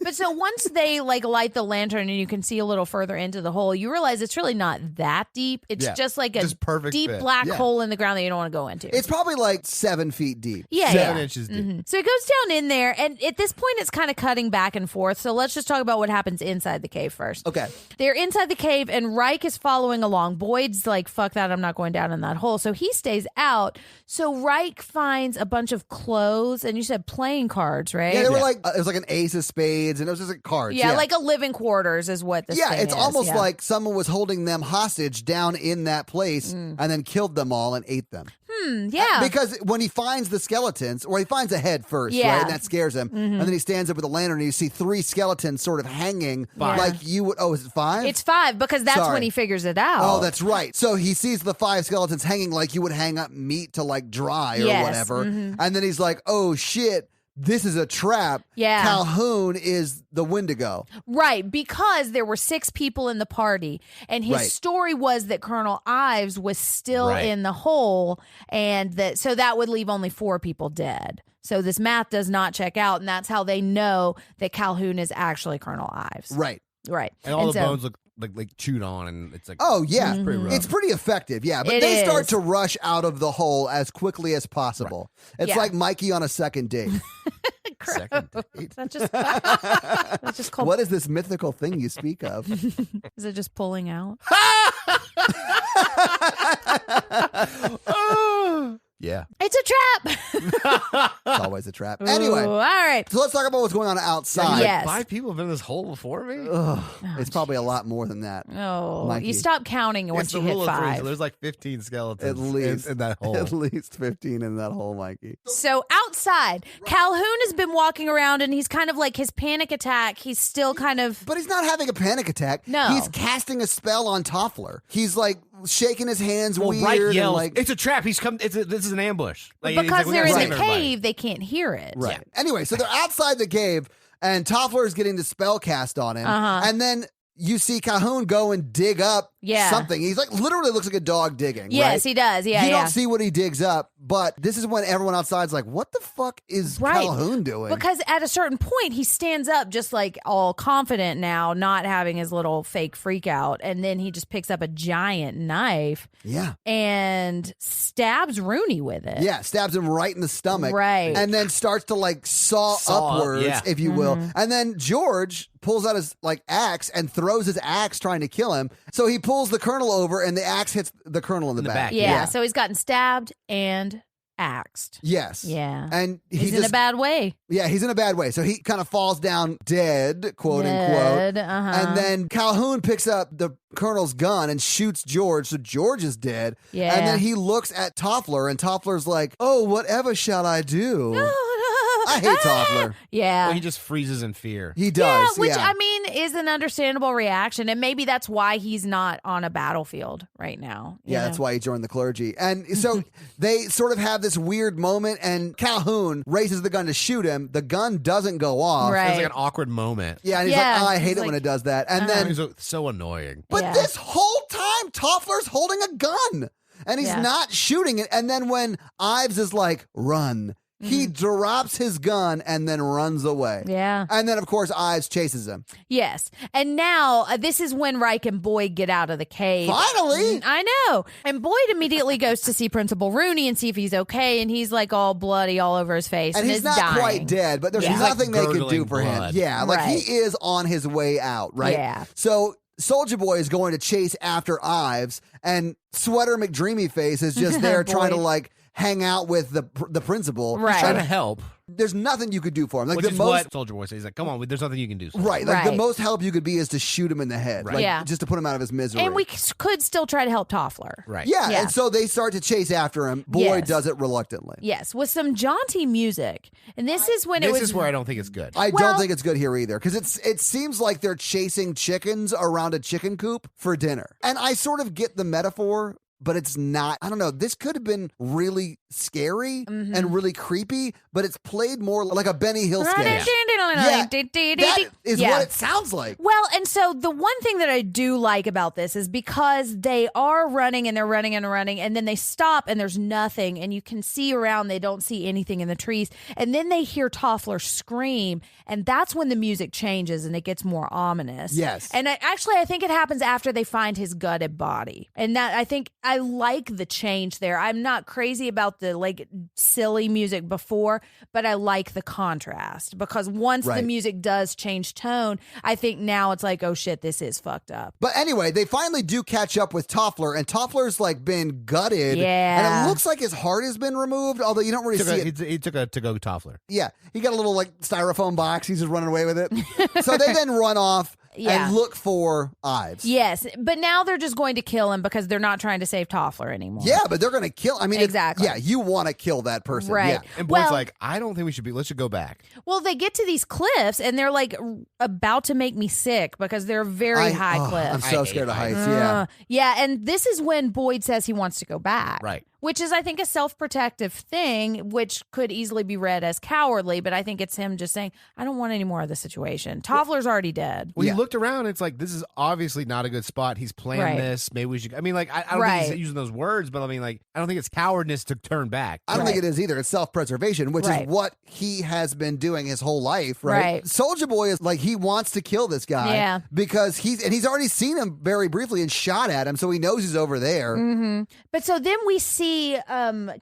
But so once they like light the lantern and you can see a little further into the hole, you realize it's really not that deep. It's Yeah. just like a Just perfect deep fit. black Yeah. hole in the ground that you don't want to go into. It's probably like 7 feet deep. yeah, 7 yeah. inches deep. So it goes down in there, and at this point, it's kind of cutting back and forth. So let's just talk about what happens inside the cave first. Okay. They're inside the cave, and Reich is following along. Boyd's like, fuck that, I'm not going down in that hole. So he stays out. So Reich finds a bunch of clothes, and you said playing cards, right? Yeah, they were like, it was like an ace of spades, and it was just like cards. Yeah, like a living quarters is what this Yeah, thing it's is. almost Yeah. like someone was holding them hostage down in that place and then killed them all and ate them. yeah. Because when he finds the skeletons, or he finds a head first, Yeah. right? And that scares him. And then he stands up with a lantern and you see 3 skeletons sort of hanging like you would. Oh, is it 5? It's 5 because that's Sorry. when he figures it out. Oh, that's right. So he sees the 5 skeletons hanging like you would hang up meat to like dry or Yes. whatever. And then he's like, oh shit. this is a trap. Yeah. Calhoun is the Wendigo. Right, because there were 6 people in the party, and his story was that Colonel Ives was still in the hole, and so that would leave only 4 people dead. So this math does not check out, and that's how they know that Calhoun is actually Colonel Ives. Right. And all the bones look like chewed on, and it's like, oh yeah, it's pretty rough. It's pretty effective, yeah. But they start to rush out of the hole as quickly as possible. It's like Mikey on a second date. Second date. That's just called. What is this mythical thing you speak of? Is it just pulling out? Yeah. It's a trap. It's always a trap. Anyway, all right. so let's talk about what's going on outside. Yes. 5 people have been in this hole before me? Ugh, it's probably a lot more than that. Oh, Mikey. you stop counting once It's you the hit rule of 3, 5. so there's like 15 skeletons At least in that hole. At least 15 in that hole, Mikey. So outside, Calhoun has been walking around, and he's kind of like his panic attack. He's still kind of. But he's not having a panic attack. No. He's casting a spell on Toffler. He's like shaking his hands weird. Wright and yells, like, it's a trap. He's come. This is an ambush. Like, he's Because like, we they're gotta in the save everybody. cave, they can't hear it. right. Anyway, so they're outside the cave, and Toffler is getting the spell cast on him. And then you see Calhoun go and dig up something. He's like, literally looks like a dog digging. Yes, right? he does. Yeah, You don't see what he digs up, but this is when everyone outside's like, what the fuck is Calhoun doing? Because at a certain point, he stands up just like all confident now, not having his little fake freak out. And then he just picks up a giant knife and stabs Rooney with it. Yeah, stabs him right in the stomach. Right. And then starts to like saw upwards, if you will. And then George pulls out his like axe and throws his axe trying to kill him. So he pulls the colonel over and the axe hits the colonel in the back. Yeah, so he's gotten stabbed and axed. Yes. Yeah. And he's in a bad way. Yeah, he's in a bad way. So he kind of falls down dead, quote unquote. And then Calhoun picks up the colonel's gun and shoots George. So George is dead. Yeah. And then he looks at Toffler, and Toffler's like, oh, whatever shall I do? I hate Toffler. Yeah. Well, he just freezes in fear. He does. Which, I mean, is an understandable reaction. And maybe that's why he's not on a battlefield right now. Yeah, that's why he joined the clergy. And so they sort of have this weird moment, and Calhoun raises the gun to shoot him. The gun doesn't go off. Right. It's like an awkward moment. Yeah, and he's like, oh, I hate it when it does that. And then, He's so annoying. but this whole time, Toffler's holding a gun, and he's not shooting it. And then when Ives is like, run, he drops his gun and then runs away. Yeah. And then, of course, Ives chases him. Yes. And now this is when Reich and Boyd get out of the cave. Finally! I know. And Boyd immediately goes to see Principal Rooney and see if he's okay. And he's like all bloody all over his face. And he's is not dying. quite dead, but there's nothing they can do for blood. him. Yeah, like Right. he is on his way out, right? Yeah. So Soldier Boy is going to chase after Ives, and Sweater McDreamy Face is just there trying to like hang out with the principal. Right. He's trying to help. There's nothing you could do for him. Like Which the is most, what Soldier Boy says. He's like, come on, there's nothing you can do. right? Like the Right. most help you could be is to shoot him in the head, Right. like, Yeah. just to put him out of his misery. And we could still try to help Toffler. Right. yeah, Yeah. and so they start to chase after him. Boyd Yes. does it reluctantly. Yes, with some jaunty music. And this is when This it was. is where I don't think it's good. I Well- don't think it's good here either, because it seems like they're chasing chickens around a chicken coop for dinner. And I sort of get the metaphor, but it's not. I don't know. This could have been really scary and really creepy, but it's played more like a Benny Hill sketch. That is what it sounds like. Well, and so the one thing that I do like about this is because they are running and they're running and running, and then they stop and there's nothing, and you can see around, they don't see anything in the trees, and then they hear Toffler scream, and that's when the music changes and it gets more ominous. Yes. And I think it happens after they find his gutted body, and that I think I like the change there. I'm not crazy about the like silly music before, but I like the contrast because once the music does change tone, I think now it's like, oh shit, this is fucked up. But anyway, they finally do catch up with Toffler, and Toffler's like been gutted. Yeah. And it looks like his heart has been removed, although you don't really see it. He took a to-go Toffler. Yeah. He got a little like styrofoam box. He's just running away with it. So they then run off and look for Ives. Yes, but now they're just going to kill him because they're not trying to save Toffler anymore. Yeah, but they're going to kill. I mean, Exactly. You want to kill that person. Right. Yeah. And Boyd's Well- like, I don't think we should be. Let's just go back. Well, they get to these cliffs and they're like about to make me sick because they're very high cliffs. I'm so I hate scared of heights. heights. Yeah. Yeah, and this is when Boyd says he wants to go back. Right. Which is, I think, a self-protective thing, which could easily be read as cowardly, but I think it's him just saying, I don't want any more of this situation. Toffler's already dead. Well, he looked around, it's like, this is obviously not a good spot. He's planned this. Maybe we should, I mean, like, I don't think he's using those words, but I mean, like, I don't think it's cowardness to turn back. I don't think it is either. It's self-preservation, which is what he has been doing his whole life, right? Soulja Boy is like, he wants to kill this guy because he's already seen him very briefly and shot at him, so he knows he's over there. Mm-hmm. But so then we see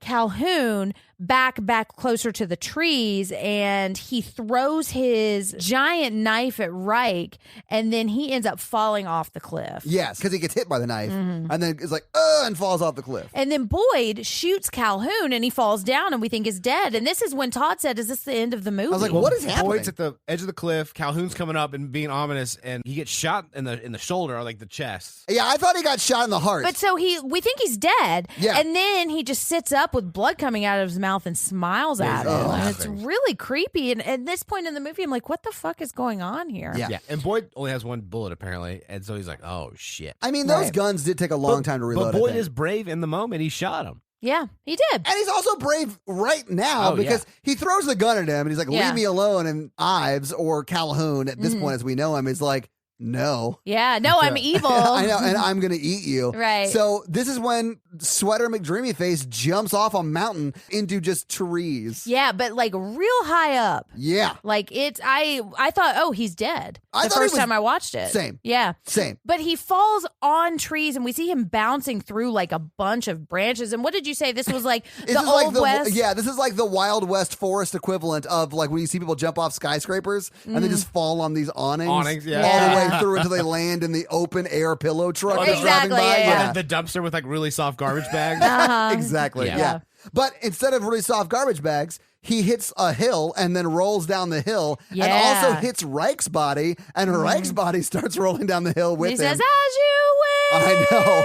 Calhoun back closer to the trees, and he throws his giant knife at Reich, and then he ends up falling off the cliff. Yes, because he gets hit by the knife, and then it's like, and falls off the cliff. And then Boyd shoots Calhoun, and he falls down, and we think is dead. And this is when Todd said, is this the end of the movie? I was like, what is happening? Boyd's at the edge of the cliff, Calhoun's coming up and being ominous, and he gets shot in the shoulder, or like the chest. Yeah, I thought he got shot in the heart. But so we think he's dead, and then he just sits up with blood coming out of his mouth and smiles at him. And it's really creepy. And at this point in the movie, I'm like, what the fuck is going on here? Yeah. And Boyd only has one bullet, apparently. And so he's like, oh, shit. I mean, those guns did take a long time to reload. But Boyd is brave in the moment. He shot him. Yeah, he did. And he's also brave right now because he throws the gun at him and he's like, leave me alone. And Ives, or Calhoun at this point as we know him, is like, no. Yeah, no, I'm evil. I know, and I'm going to eat you. Right. So this is when Sweater McDreamyface jumps off a mountain into just trees. Yeah, but like real high up. Yeah. Like I thought, oh, he's dead. The first time I watched it. Same. Yeah. Same. But he falls on trees, and we see him bouncing through like a bunch of branches. And what did you say? This was like the Old West? Yeah, this is like the Wild West forest equivalent of like when you see people jump off skyscrapers and they just fall on these awnings. All the way through until they land in the open air pillow truck that's driving by. Yeah. The dumpster with like really soft garbage bags. Exactly. Yeah. But instead of really soft garbage bags, he hits a hill and then rolls down the hill and also hits Reich's body, and Reich's body starts rolling down the hill with him. He says, as you wish. I know.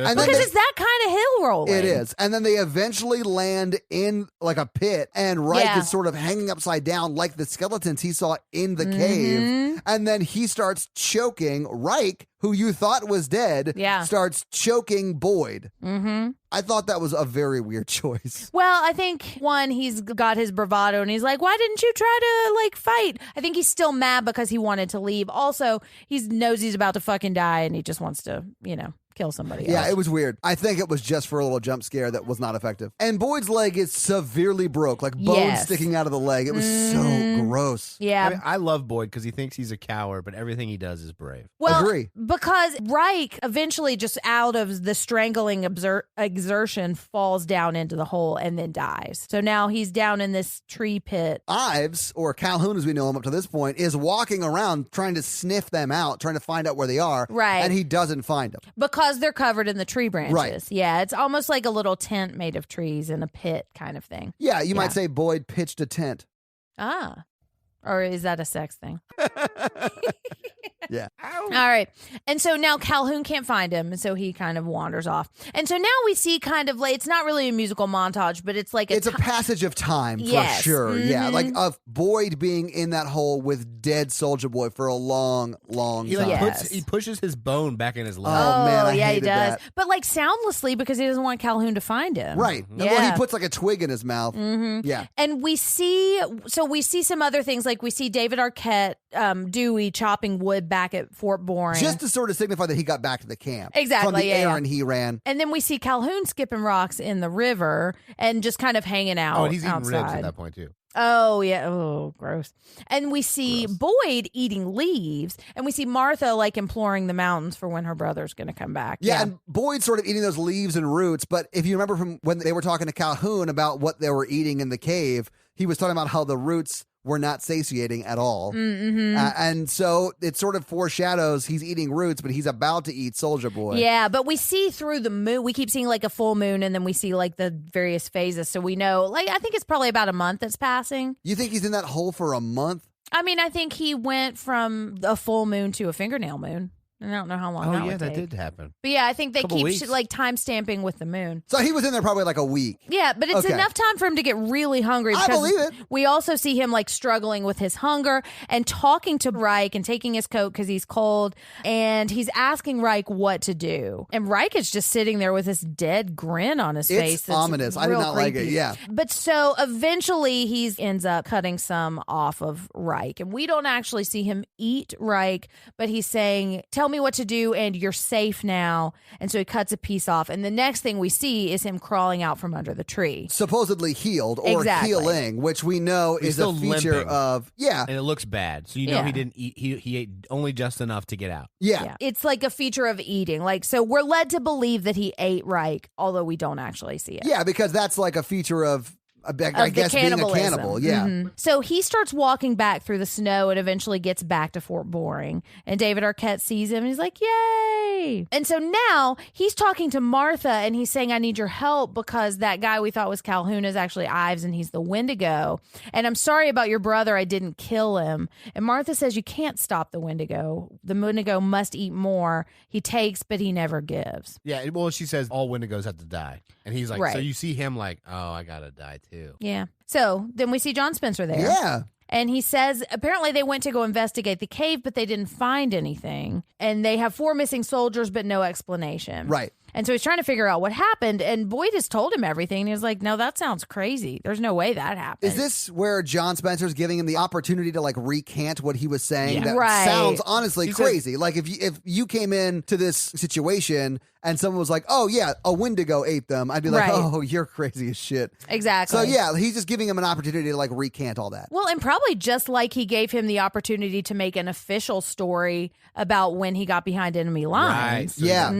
And because it's that kind of hill rolling. It is. And then they eventually land in like a pit, and Reich is sort of hanging upside down like the skeletons he saw in the cave. And then he starts choking Reich, who you thought was dead, starts choking Boyd. I thought that was a very weird choice. Well, I think, one, he's got his bravado, and he's like, why didn't you try to, like, fight? I think he's still mad because he wanted to leave. Also, he knows he's about to fucking die, and he just wants to, kill somebody else. Yeah, it was weird. I think it was just for a little jump scare that was not effective. And Boyd's leg is severely broke, like bones sticking out of the leg. It was so gross. Yeah. I mean, I love Boyd because he thinks he's a coward, but everything he does is brave. Well, Agree. Because Reich eventually, just out of the strangling exertion, falls down into the hole and then dies. So now he's down in this tree pit. Ives, or Calhoun as we know him up to this point, is walking around trying to sniff them out, trying to find out where they are. Right. And he doesn't find them. Because they're covered in the tree branches. Right. Yeah, it's almost like a little tent made of trees in a pit kind of thing. Yeah, you might say Boyd pitched a tent. Ah. Or is that a sex thing? Yeah. All right. And so now Calhoun can't find him, so he kind of wanders off. And so now we see kind of like, it's not really a musical montage, but it's like it's a passage of time for sure. Yeah, like of Boyd being in that hole with dead Soulja Boy for a long, long time. He pushes his bone back in his leg. Oh man, I hated he does. that. But like soundlessly, because he doesn't want Calhoun to find him. Right. Yeah. Well, he puts like a twig in his mouth. Yeah. And we see some other things, like we see David Arquette, Dewey chopping wood back at Fort Boring. Just to sort of signify that he got back to the camp. Exactly. From the errand he ran. And then we see Calhoun skipping rocks in the river and just kind of hanging out. Oh, and he's eating outside. ribs at that point too. Oh, yeah. Oh, gross. And we see Boyd eating leaves, and we see Martha like imploring the mountains for when her brother's going to come back. Yeah, and Boyd's sort of eating those leaves and roots. But if you remember from when they were talking to Calhoun about what they were eating in the cave, he was talking about how the roots were not satiating at all. And so it sort of foreshadows he's eating roots, but he's about to eat Soulja Boy. Yeah, but we see through the moon. We keep seeing like a full moon, and then we see like the various phases. So we know, like, I think it's probably about a month that's passing. You think he's in that hole for a month? I mean, I think he went from a full moon to a fingernail moon. I don't know how long Oh, that yeah, would that take. did happen. But yeah, I think they Couple keep weeks. like time stamping with the moon. So he was in there probably like a week. Yeah, but it's Okay. enough time for him to get really hungry. I Because believe it. We also see him like struggling with his hunger and talking to Reich and taking his coat because he's cold. And he's asking Reich what to do. And Reich is just sitting there with this dead grin on his face. It's that's ominous. I did real not like it. creepy. Yeah. But so eventually he ends up cutting some off of Reich. And we don't actually see him eat Reich, but he's saying, tell me what to do and you're safe now. And so he cuts a piece off. And the next thing we see is him crawling out from under the tree. Supposedly healed or Exactly. healing, which we know He's is a still feature limping. of, yeah. And it looks bad. So you know Yeah. he didn't eat. He ate only just enough to get out. Yeah. It's like a feature of eating. Like, so we're led to believe that he ate Reich, although we don't actually see it. Yeah, because that's like a feature of, I The guess, being a cannibalism. cannibal. Yeah. Mhm. So he starts walking back through the snow and eventually gets back to Fort Boring. And David Arquette sees him and he's like, yay. And so now he's talking to Martha and he's saying, I need your help because that guy we thought was Calhoun is actually Ives and he's the Wendigo. And I'm sorry about your brother. I didn't kill him. And Martha says, you can't stop the Wendigo. The Wendigo must eat more. He takes, but he never gives. Yeah. Well, she says all Wendigos have to die, and he's like, so Right. you see him like, oh, I gotta die too. Yeah. So then we see John Spencer there. Yeah. And he says apparently they went to go investigate the cave, but they didn't find anything. And they have 4 missing soldiers, but no explanation. Right. And so he's trying to figure out what happened. And Boyd has told him everything. And he's like, no, that sounds crazy. There's no way that happened. Is this where John Spencer's giving him the opportunity to like recant what he was saying? Yeah. That Right. sounds honestly He said- crazy. Like if you came into this situation and someone was like, "Oh yeah, a Wendigo ate them," I'd be like, Right. "Oh, you're crazy as shit." Exactly. So yeah, he's just giving him an opportunity to like recant all that. Well, and probably just like he gave him the opportunity to make an official story about when he got behind enemy lines. So Yeah.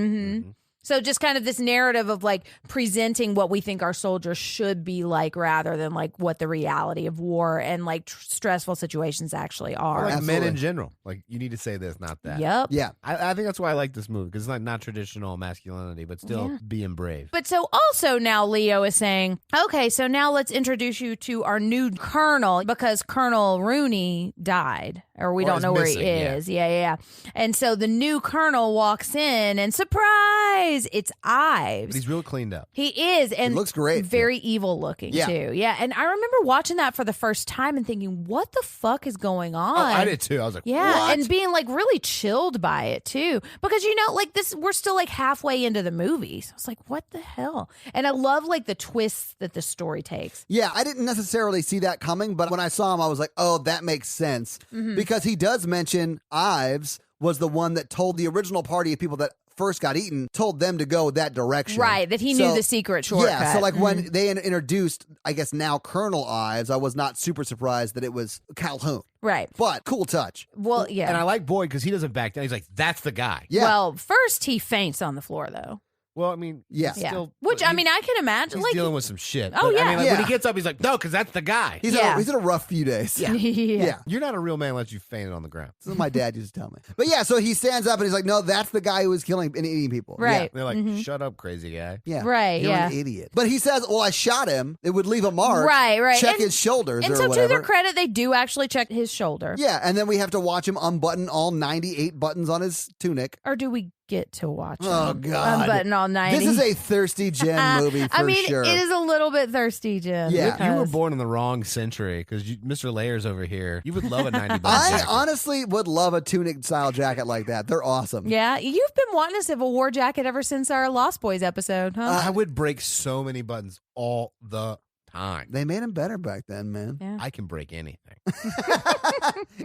So just kind of this narrative of like presenting what we think our soldiers should be like rather than like what the reality of war and like stressful situations actually are. Like men Absolutely. in general. Like you need to say this, not that. Yep. Yeah. I think that's why I like this movie because it's like not traditional masculinity, but still Yeah. being brave. But so also now Leo is saying, okay, so now let's introduce you to our new colonel because Colonel Rooney died or we Or don't is know where he missing, yeah. is. Yeah. And so the new colonel walks in and surprise, it's Ives. But he's real cleaned up. He is, and looks great. very evil looking Yeah. too. Yeah, and I remember watching that for the first time and thinking, "What the fuck is going on?" Oh, I did too. I was like, Yeah, what? and being like really chilled by it too, because like this, we're still like halfway into the movie. So I was like, "What the hell?" And I love like the twists that the story takes. Yeah, I didn't necessarily see that coming, but when I saw him, I was like, "Oh, that makes sense," because he does mention Ives was the one that told the original party of people that first got eaten, told them to go that direction. Right, that he knew the secret shortcut. Yeah, so like when they introduced, I guess now Colonel Ives, I was not super surprised that it was Calhoun. Right. But cool touch. Well, yeah. And I like Boyd because he doesn't back down. He's like, that's the guy. Yeah. Well, first he faints on the floor though. Well, I mean, Yeah. Yeah. Still, Which I mean, I can imagine. he's Like, dealing with some shit. Oh, But, yeah. I mean, like, Yeah. when he gets up, he's like, no, because that's the guy. He's Yeah. he's in a rough few days. Yeah. Yeah. You're not a real man unless you fainted on the ground. This is what my dad used to tell me. But yeah, so he stands up and he's like, "No, that's the guy who was killing and eating people." Right. They're like, shut up, crazy guy. Yeah. Right, You're yeah. an idiot. But he says, "Well, I shot him. It would leave a mark." Right. Check And- his shoulders And or so, whatever. to their credit, they do actually check his shoulder. Yeah, and then we have to watch him unbutton all 98 buttons on his tunic. Or do we get to watch Oh, him God. unbutton all 90? This is a thirsty Jenn movie for I mean, sure. it is a little bit thirsty, Jen. Yeah. You were because- born in the wrong century because Mr. Layers over here. You would love a 90 bucks I jacket. honestly would love a tunic style jacket like that. They're awesome. Yeah, you've been wanting a Civil War jacket ever since our Lost Boys episode, huh? I would break so many buttons all the time. They made them better back then, man. yeah. I can break anything.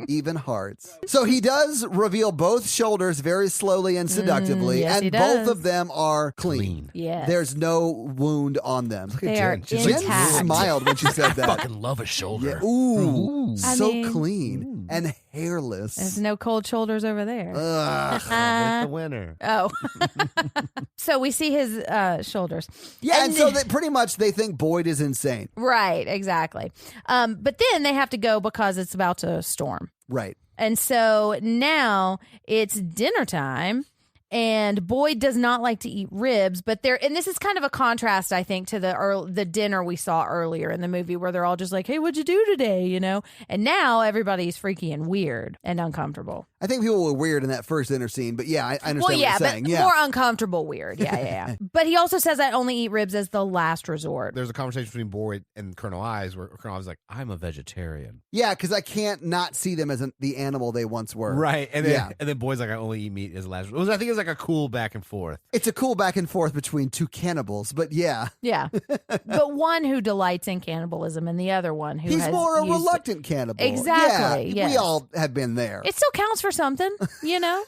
Even hearts. So he does reveal both shoulders very slowly and seductively, yes, he and both does. of them are clean. Clean. Yes. There's no wound on them. Look at They are Jen. She's Jen intact. smiled when she said I that. fucking love a shoulder. Yeah. Ooh, I so mean- clean and hairless. There's no cold shoulders over there. Ugh. Where's the winner? Oh. So we see his shoulders. Yeah, and so pretty much they think Boyd is insane. Right, exactly. But then they have to go because it's about to storm. Right. And so now it's dinner time, And Boyd does not like to eat ribs, but and this is kind of a contrast, I think, to the dinner we saw earlier in the movie where they're all just like, hey, what'd you do today? You know? And now everybody's freaky and weird and uncomfortable. I think people were weird in that first dinner scene, but yeah, I understand Well, yeah, what you're saying. but Yeah, more uncomfortable weird. Yeah. But he also says I only eat ribs as the last resort. There's a conversation between Boyd and Colonel Ives where Colonel Ives is like, I'm a vegetarian. yeah, because I can't not see them as the animal they once were. Right. And then Boyd's like, I only eat meat as the last resort. I think it's like a cool back and forth. It's a cool back and forth between two cannibals, but yeah. Yeah. But one who delights in cannibalism and the other one who He's more a reluctant cannibal. Exactly, Yeah, yes. we all have been there. It still counts for something, you know?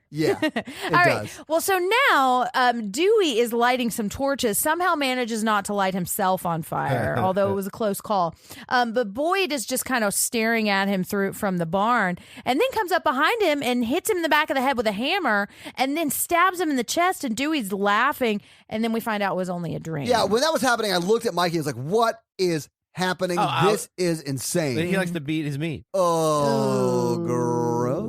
Yeah, it All right. does. Well, so now Dewey is lighting some torches, somehow manages not to light himself on fire, although it was a close call. But Boyd is just kind of staring at him from the barn and then comes up behind him and hits him in the back of the head with a hammer and then stabs him in the chest. And Dewey's laughing. And then we find out it was only a dream. Yeah, when that was happening, I looked at Mikey and was like, what is happening? This is insane. He likes to beat his meat. Oh, gross.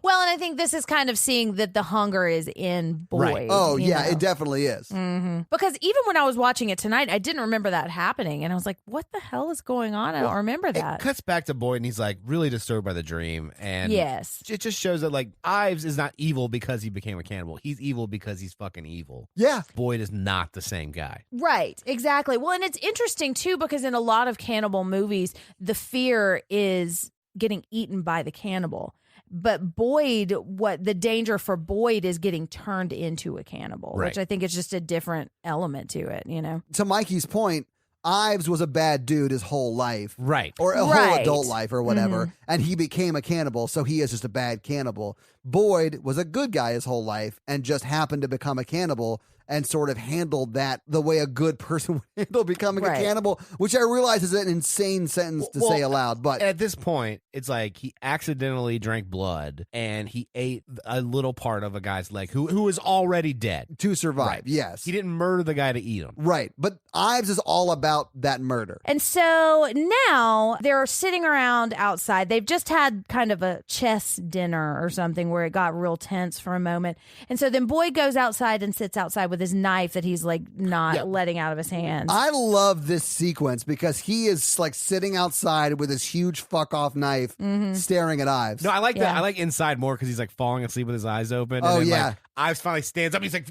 Well, and I think this is kind of seeing that the hunger is in Boyd. Right. Oh, you yeah, know? it definitely is. Mm-hmm. Because even when I was watching it tonight, I didn't remember that happening. And I was like, what the hell is going on? I don't remember that. It cuts back to Boyd and he's like really disturbed by the dream. And Yes. it just shows that like Ives is not evil because he became a cannibal. He's evil because he's fucking evil. Yeah. Boyd is not the same guy. Right, exactly. Well, and it's interesting too because in a lot of cannibal movies, the fear is getting eaten by the cannibal. But Boyd, what the danger for Boyd is getting turned into a cannibal, Right. which I think is just a different element to it, you know? To Mikey's point, Ives was a bad dude his whole life. Right. Or a whole Right. adult life or whatever. And he became a cannibal, so he is just a bad cannibal. Boyd was a good guy his whole life and just happened to become a cannibal and sort of handled that the way a good person would handle becoming Right. a cannibal, which I realize is an insane sentence to say aloud. But at this point, it's like he accidentally drank blood and he ate a little part of a guy's leg who was already dead. to survive, Right. yes. He didn't murder the guy to eat him. Right. But Ives is all about that murder. And so now they're sitting around outside. They've just had kind of a chess dinner or something where it got real tense for a moment. And so then Boyd goes outside and sits outside with his knife that he's like not letting out of his hands. I love this sequence because he is like sitting outside with his huge fuck off knife staring at Ives. No, I like that. Yeah. I like inside more because he's like falling asleep with his eyes open. Oh, and then, yeah. Like, Ives finally stands up. He puts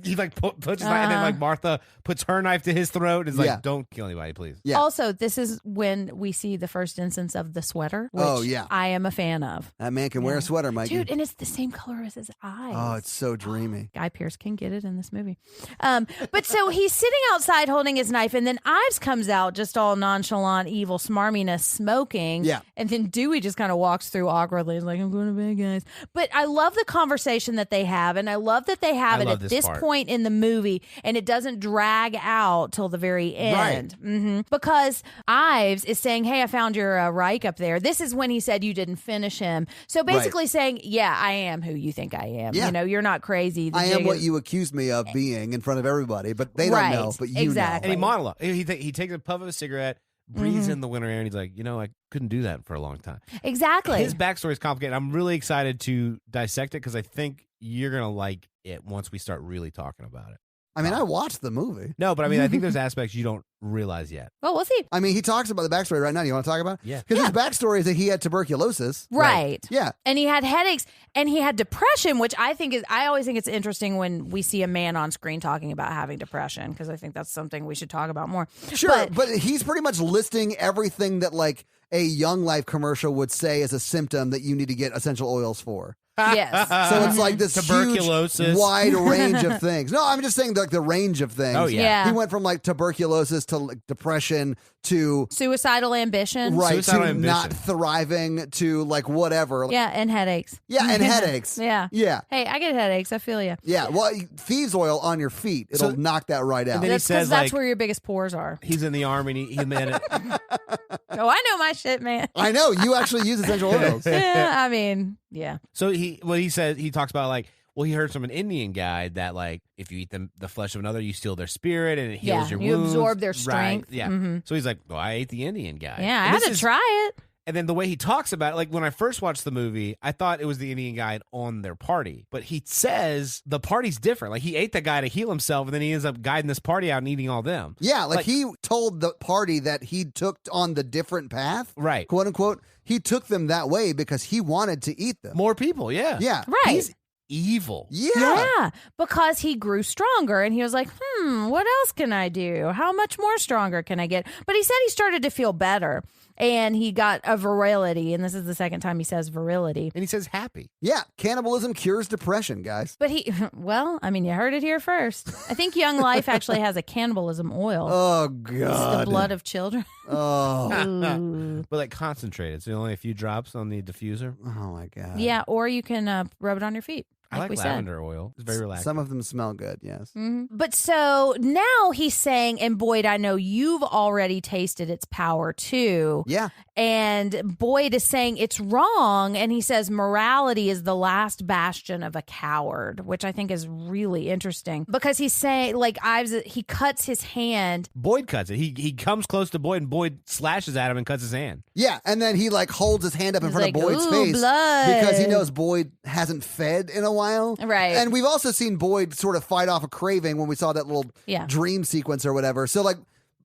his knife, and then like Martha puts her knife to his throat. And is like, Yeah. don't kill anybody, please. Yeah. Also, this is when we see the first instance of the sweater, which Oh, yeah. I am a fan of. That man can wear a sweater, Mikey. Dude, and it's the same color as his eyes. Oh, it's so dreamy. Guy Pearce can get it in this movie. But so he's sitting outside holding his knife, and then Ives comes out just all nonchalant, evil smarminess, smoking. Yeah. And then Dewey just kind of walks through awkwardly. He's like, I'm going to bed, guys. But I love the conversation that they have, and I love that they have I it love at this this part. point in the movie, and it doesn't drag out till the very end. Because Ives is saying, hey, I found your Reich up there. This is when he said you didn't finish him. So basically saying, yeah, I am who you think I am. Yeah. You know, you're not crazy. The I am jig what is- you accused me of being in front of everybody, but they Right. don't know, but you Exactly. And he monologue. He takes a puff of a cigarette, breathes in the winter air, and he's like, I couldn't do that for a long time. Exactly. His backstory is complicated. I'm really excited to dissect it because I think you're gonna like it once we start really talking about it. I mean, I watched the movie. No, but I mean, I think there's aspects you don't realize yet. Well, we'll see. I mean, he talks about the backstory right now. You want to talk about it? Yeah. Because his backstory is that he had tuberculosis. Right. Yeah. And he had headaches and he had depression, which I always think it's interesting when we see a man on screen talking about having depression, because I think that's something we should talk about more. Sure, but he's pretty much listing everything that like a Young Life commercial would say as a symptom that you need to get essential oils for. Yes. So it's like this Tuberculosis. huge, wide range of things. No, I'm just saying like the range of things. Oh, yeah. Yeah. He went from like tuberculosis to like depression to Suicidal ambition. right Suicidal to ambition. not thriving to like whatever. Yeah, and headaches. Yeah, and headaches. Yeah. Yeah. Hey, I get headaches. I feel you. Yeah. Well, thieves oil on your feet. It'll knock that right out. then he That's because says, that's like- where your biggest pores are. He's in the army and he made it. Oh, I know my shit, man. I know. You actually use essential oils. Yeah, I mean, yeah. So he talks about like, well, he heard from an Indian guy that like if you eat the flesh of another, you steal their spirit and it heals Yeah, your you wounds. absorb their Right. strength. Yeah. Mhm. So he's like, well, I ate the Indian guy. Yeah, I And had this to is- try it. And then the way he talks about it, like when I first watched the movie, I thought it was the Indian guy on their party. But he says the party's different. Like he ate that guy to heal himself, and then he ends up guiding this party out and eating all them. Yeah, like he told the party that he took on the different path, Right. quote unquote. He took them that way because he wanted to eat them. More people, yeah. Yeah. Right. He's evil. Yeah, because he grew stronger and he was like, what else can I do? How much more stronger can I get? But he said he started to feel better and he got a virility. And this is the second time he says virility. And he says happy. Yeah, cannibalism cures depression, guys. But you heard it here first. I think Young Life actually has a cannibalism oil. Oh, It's God. the blood of children. Oh. Ooh. But like concentrated. So only a few drops on the diffuser. Oh, my God. Yeah, or you can rub it on your feet. I like we lavender oil. It's very relaxing. Some of them smell good, yes. Mm-hmm. But so now he's saying, and Boyd, I know you've already tasted its power too. Yeah. And Boyd is saying it's wrong. And he says morality is the last bastion of a coward, which I think is really interesting because he's saying, like, he cuts his hand. Boyd cuts it. He comes close to Boyd and Boyd slashes at him and cuts his hand. Yeah, and then he like holds his hand up in He's front like, of Boyd's "Ooh, face blood." because he knows Boyd hasn't fed in a while. Right. And we've also seen Boyd sort of fight off a craving when we saw that little Yeah. dream sequence or whatever. So like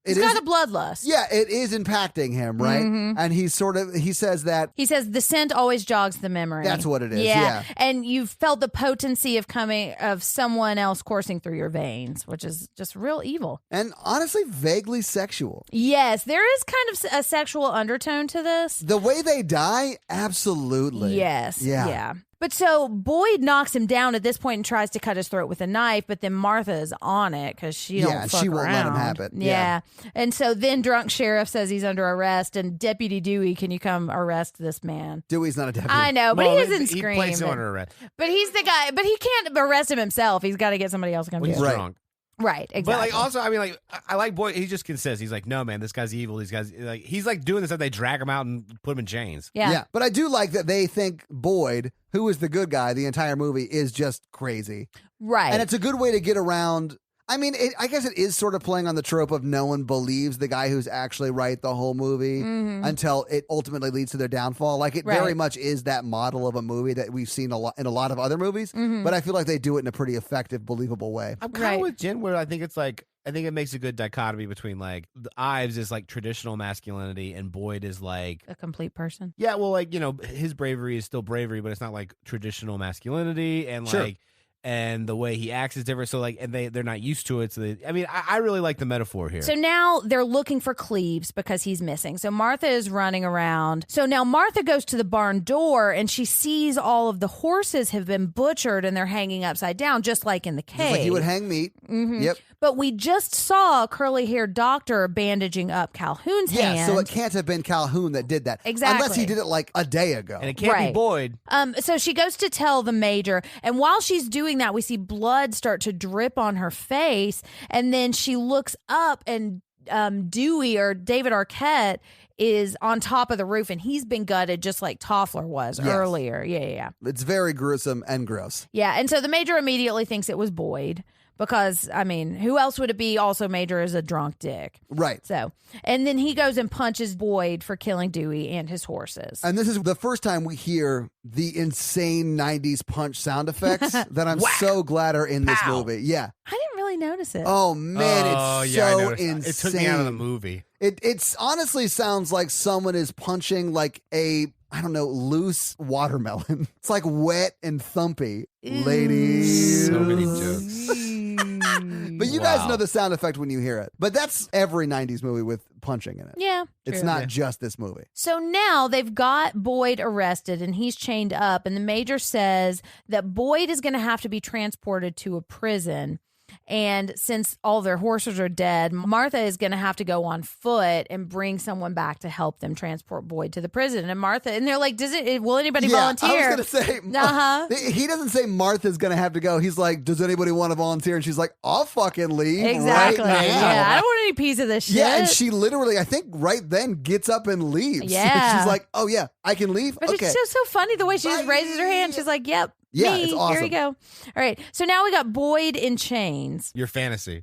He's got a bloodlust. Yeah, it is impacting him, right? Mm-hmm. And he says that He says the scent always jogs the memory. That's what it is, yeah. And you've felt the potency of someone else coursing through your veins, which is just real evil. and honestly vaguely sexual. Yes, there is kind of a sexual undertone to this. The way they die, absolutely. Yes. Yeah. Yeah. But so Boyd knocks him down at this point and tries to cut his throat with a knife, but then Martha is on it because she Yeah, don't fuck she won't let him around. have it. Yeah. And so then drunk sheriff says he's under arrest, and Deputy Dewey, can you come arrest this man? Dewey's not a deputy. I know, but Well, he doesn't he scream. places him under arrest. But he's the guy. But he can't arrest him himself. He's got to get somebody else to come Well, do he's it. Right. drunk. Right. Exactly. But like also, I mean, like I like Boyd. He just says he's like, no man, this guy's evil. These guys, like he's like doing this that they drag him out and put him in chains. Yeah. But I do like that they think Boyd, who is the good guy the entire movie, is just crazy. Right. And it's a good way to get around. I mean, I guess it is sort of playing on the trope of no one believes the guy who's actually right the whole movie until it ultimately leads to their downfall. Like it very Right. much is that model of a movie that we've seen in a lot of other movies, but I feel like they do it in a pretty effective, believable way. I'm kind Right. of with Jen, where I think it makes a good dichotomy between like the Ives is like traditional masculinity and Boyd is like. a complete person. Yeah, well, like, his bravery is still bravery, but it's not like traditional masculinity, and Sure. like, and the way he acts is different. So like, and they're not used to it. So I really like the metaphor here. So now they're looking for Cleves because he's missing. So Martha is running around. So now Martha goes to the barn door and she sees all of the horses have been butchered and they're hanging upside down, just like in the cave. Just like you would hang meat. Yep. But we just saw a curly-haired doctor bandaging up Calhoun's hand. Yeah, so it can't have been Calhoun that did that. Exactly. Unless he did it like a day ago. and it can't be Right. Boyd. So she goes to tell the major, and while she's doing that, we see blood start to drip on her face, and then she looks up, and Dewey or David Arquette is on top of the roof, and he's been gutted just like Toffler was Yes. earlier. Yeah. It's very gruesome and gross. Yeah, and so the major immediately thinks it was Boyd because, I mean, who else would it be? Also, Major is a drunk dick. Right. So, and then he goes and punches Boyd for killing Dewey and his horses. And this is the first time we hear the insane 90s punch sound effects that I'm so glad are in this Pow. movie. Yeah. I didn't really notice it. Oh, man, Oh, it's yeah, I so noticed that. insane. It took me out of the movie. It's honestly sounds like someone is punching like a, I don't know, loose watermelon. It's like wet and thumpy. Ladies. So many jokes. But you guys Wow. know the sound effect when you hear it. But that's every 90s movie with punching in it. Yeah. It's true. not just this movie. So now they've got Boyd arrested and he's chained up, and the major says that Boyd is going to have to be transported to a prison. And since all their horses are dead, Martha is going to have to go on foot and bring someone back to help them transport Boyd to the prison. And Martha, and they're like, will anybody volunteer? I was going to say, Uh-huh. he doesn't say Martha's going to have to go. He's like, does anybody want to volunteer? And she's like, I'll fucking leave Exactly. right now. Yeah, I don't want any piece of this shit. Yeah, and she literally, I think, right then gets up and leaves. Yeah. She's like, oh, yeah, I can leave? But okay. it's just so funny the way she just raises her hand. She's like, yep. Yeah, me. it's awesome. Here you go. All right. So now we got Boyd in chains. Your fantasy.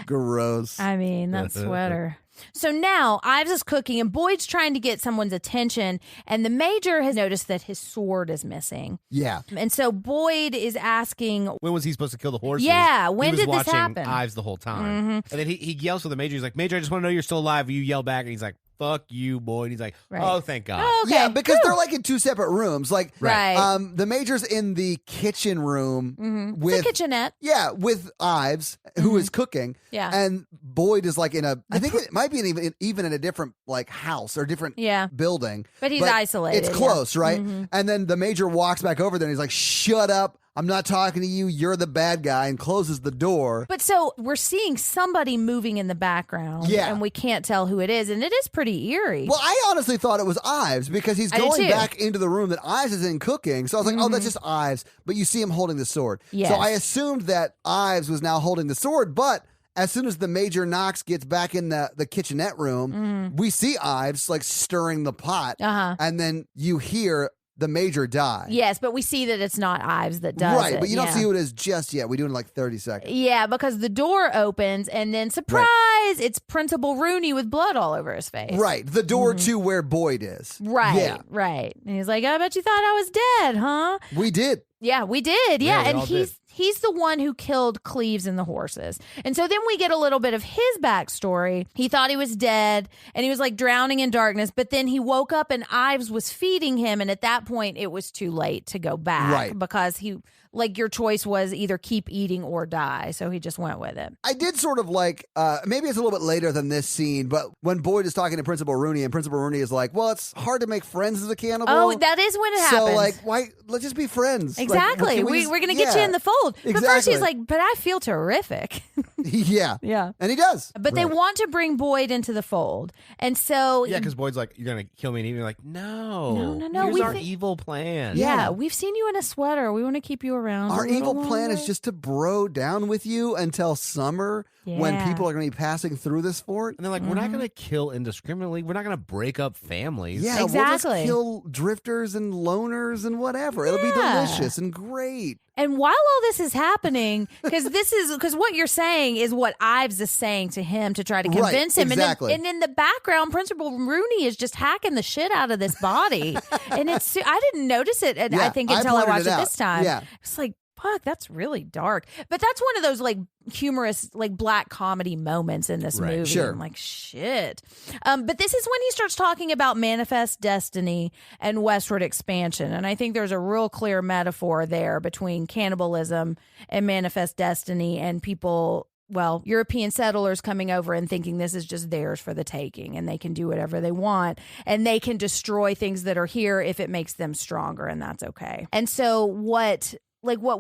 Gross. I mean, that sweater. So now Ives is cooking and Boyd's trying to get someone's attention, and the Major has noticed that his sword is missing. Yeah. And so Boyd is asking, when was he supposed to kill the horses? Yeah, when he was did this happen? Ives the whole time. And then he yells for the Major. He's like, Major, I just want to know you're still alive. You yell back, and he's like, fuck you, Boyd. And he's like, oh, thank God. Oh, okay. Yeah, because they're like in two separate rooms. Like, Right. the Major's in the kitchen room with It's a kitchenette. Yeah, with Ives, who is cooking. Yeah. And Boyd is like in a, I think it might be even in a different like house or different building. But he's isolated. It's close, right? And then the Major walks back over there and he's like, shut up. I'm not talking to you. You're the bad guy, and closes the door. But so we're seeing somebody moving in the background. Yeah. And we can't tell who it is. And it is pretty eerie. Well, I honestly thought it was Ives because he's I did going too. back into the room that Ives is in cooking. So I was like, oh, that's just Ives. But you see him holding the sword. Yes. So I assumed that Ives was now holding the sword. But as soon as the Major Knox gets back in the kitchenette room, we see Ives like stirring the pot. And then you hear the Major die. Yes, but we see that it's not Ives that does it. Right, but you don't see who it is just yet. We do it in like 30 seconds. Yeah, because the door opens and then surprise, it's Principal Rooney with blood all over his face. Right, the door to where Boyd is. Right, Yeah. right. And he's like, I bet you thought I was dead, huh? We did. Yeah, we did. Yeah, Yeah, we and all did. he's the one who killed Cleves and the horses. And so then we get a little bit of his backstory. He thought he was dead and he was like drowning in darkness, but then he woke up and Ives was feeding him, and at that point it was too late to go back. Right. Because he like your choice was either keep eating or die. So he just went with it. I did sort of like, maybe it's a little bit later than this scene, but when Boyd is talking to Principal Rooney and Principal Rooney is like, well, it's hard to make friends as a cannibal. Oh, that is when it So happens. like, why? Let's just be friends. Like, Exactly. can We're just- going to get you in the fold. But first he's Exactly. like, but I feel terrific. Yeah. Yeah. And he does. But they want to bring Boyd into the fold. And so Yeah, because Boyd's like, you're going to kill me. And you're like, no. No, Here's we our think- evil plan. Yeah, we've seen you in a sweater. We want to keep you around. Our a little evil plan is longer. just to bro down with you until summer when Yeah. people are going to be passing through this fort. And they're like, we're not going to kill indiscriminately. We're not going to break up families. Yeah, we'll Exactly. just kill drifters and loners and whatever. It'll be Yeah. delicious and great. And while all this is happening, because what you're saying is what Ives is saying to him to try to Right, convince him. exactly. And in the background, Principal Rooney is just hacking the shit out of this body. And I didn't notice it, and I Yeah, think I until I pointed watched it it out. this time. Yeah. It's like, fuck, that's really dark. But that's one of those like humorous, like black comedy moments in this Right, movie. sure. I'm like, shit. But this is when he starts talking about manifest destiny and westward expansion. And I think there's a real clear metaphor there between cannibalism and manifest destiny and people. Well, European settlers coming over and thinking this is just theirs for the taking and they can do whatever they want and they can destroy things that are here if it makes them stronger, and that's okay. And so what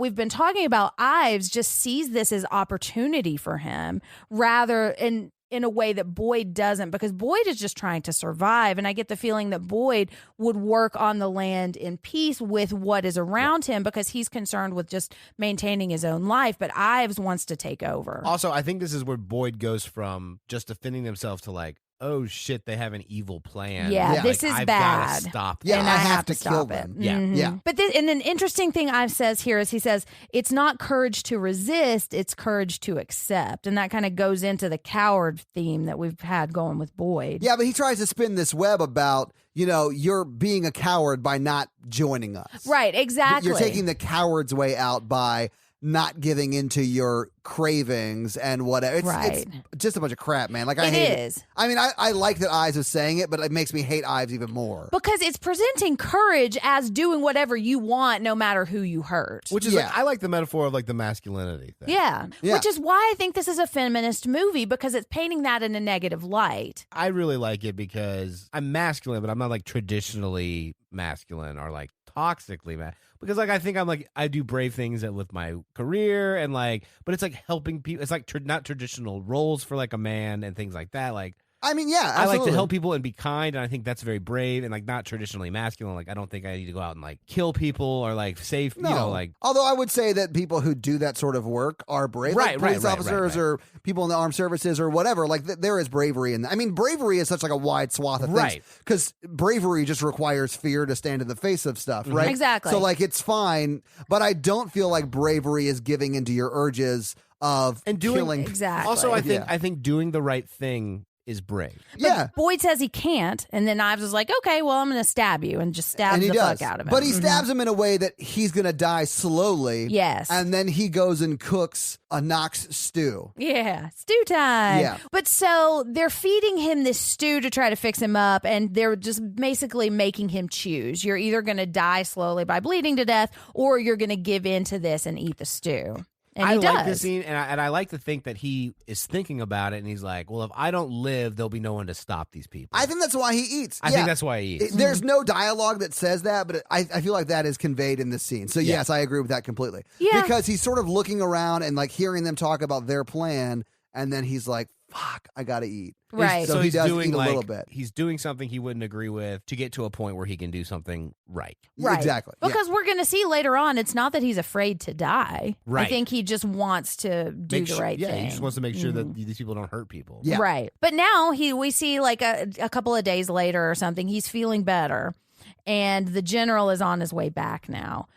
we've been talking about, Ives just sees this as opportunity for him rather in a way that Boyd doesn't, because Boyd is just trying to survive. And I get the feeling that Boyd would work on the land in peace with what is around him because he's concerned with just maintaining his own life. But Ives wants to take over. Also, I think this is where Boyd goes from just defending himself to like, oh shit, they have an evil plan. Yeah, Like, this is I've bad. gotta stop Yeah, them. and I I have have to to kill stop them. it. Yeah. Mhm. Yeah. But and an interesting thing Ives says here is he says it's not courage to resist, it's courage to accept, and that kind of goes into the coward theme that we've had going with Boyd. Yeah, but he tries to spin this web about, you're being a coward by not joining us. Right, exactly. You're taking the coward's way out by not giving into your cravings and whatever. It's Right. just a bunch of crap, man. Like I It hate is. it. I mean, I like that Ives was saying it, but it makes me hate Ives even more. Because it's presenting courage as doing whatever you want, no matter who you hurt. Which is Yeah. like, I like the metaphor of like the masculinity thing. Yeah. Yeah. Which is why I think this is a feminist movie, because it's painting that in a negative light. I really like it because I'm masculine, but I'm not like traditionally masculine or like toxically masculine. Because like I think I'm like I do brave things with my career and like, but it's like helping people. It's like not traditional roles for like a man and things like that. Like I mean, yeah, I like absolutely. to help people and be kind, and I think that's very brave and like not traditionally masculine. Like I don't think I need to go out and like kill people or like save, No. like. Although I would say that people who do that sort of work are brave, like police officers or people in the armed services or whatever. Like there is bravery in that. I mean, bravery is such like a wide swath of things, Right. because bravery just requires fear to stand in the face of stuff, right? Exactly. So like it's fine, but I don't feel like bravery is giving into your urges of And doing- killing. Exactly. Also, I Yeah. think doing the right thing is brave. Yeah. Boyd says he can't, and then Ives is like, okay, well, I'm going to stab you, and just stabs the fuck out of him. But he stabs him in a way that he's going to die slowly. Yes. And then he goes and cooks a Knox stew. Yeah, stew time. Yeah. But so they're feeding him this stew to try to fix him up, and they're just basically making him choose. You're either going to die slowly by bleeding to death, or you're going to give in to this and eat the stew. And I he like does. this scene, and I like to think that he is thinking about it, and he's like, well, if I don't live, there'll be no one to stop these people. I think that's why he eats. I think that's why he eats. There's no dialogue that says that, but I feel like that is conveyed in this scene. So yes, I agree with that completely. Yeah. Because he's sort of looking around and like hearing them talk about their plan, and then he's like, fuck, I gotta eat. Right. So he does doing eat a little bit. He's doing something he wouldn't agree with to get to a point where he can do something right. Right. Exactly. Because we're going to see later on, it's not that he's afraid to die. Right. I think he just wants to do the right thing. He just wants to make sure that these people don't hurt people. Yeah. Right. But now we see like a couple of days later or something, he's feeling better. And the general is on his way back now.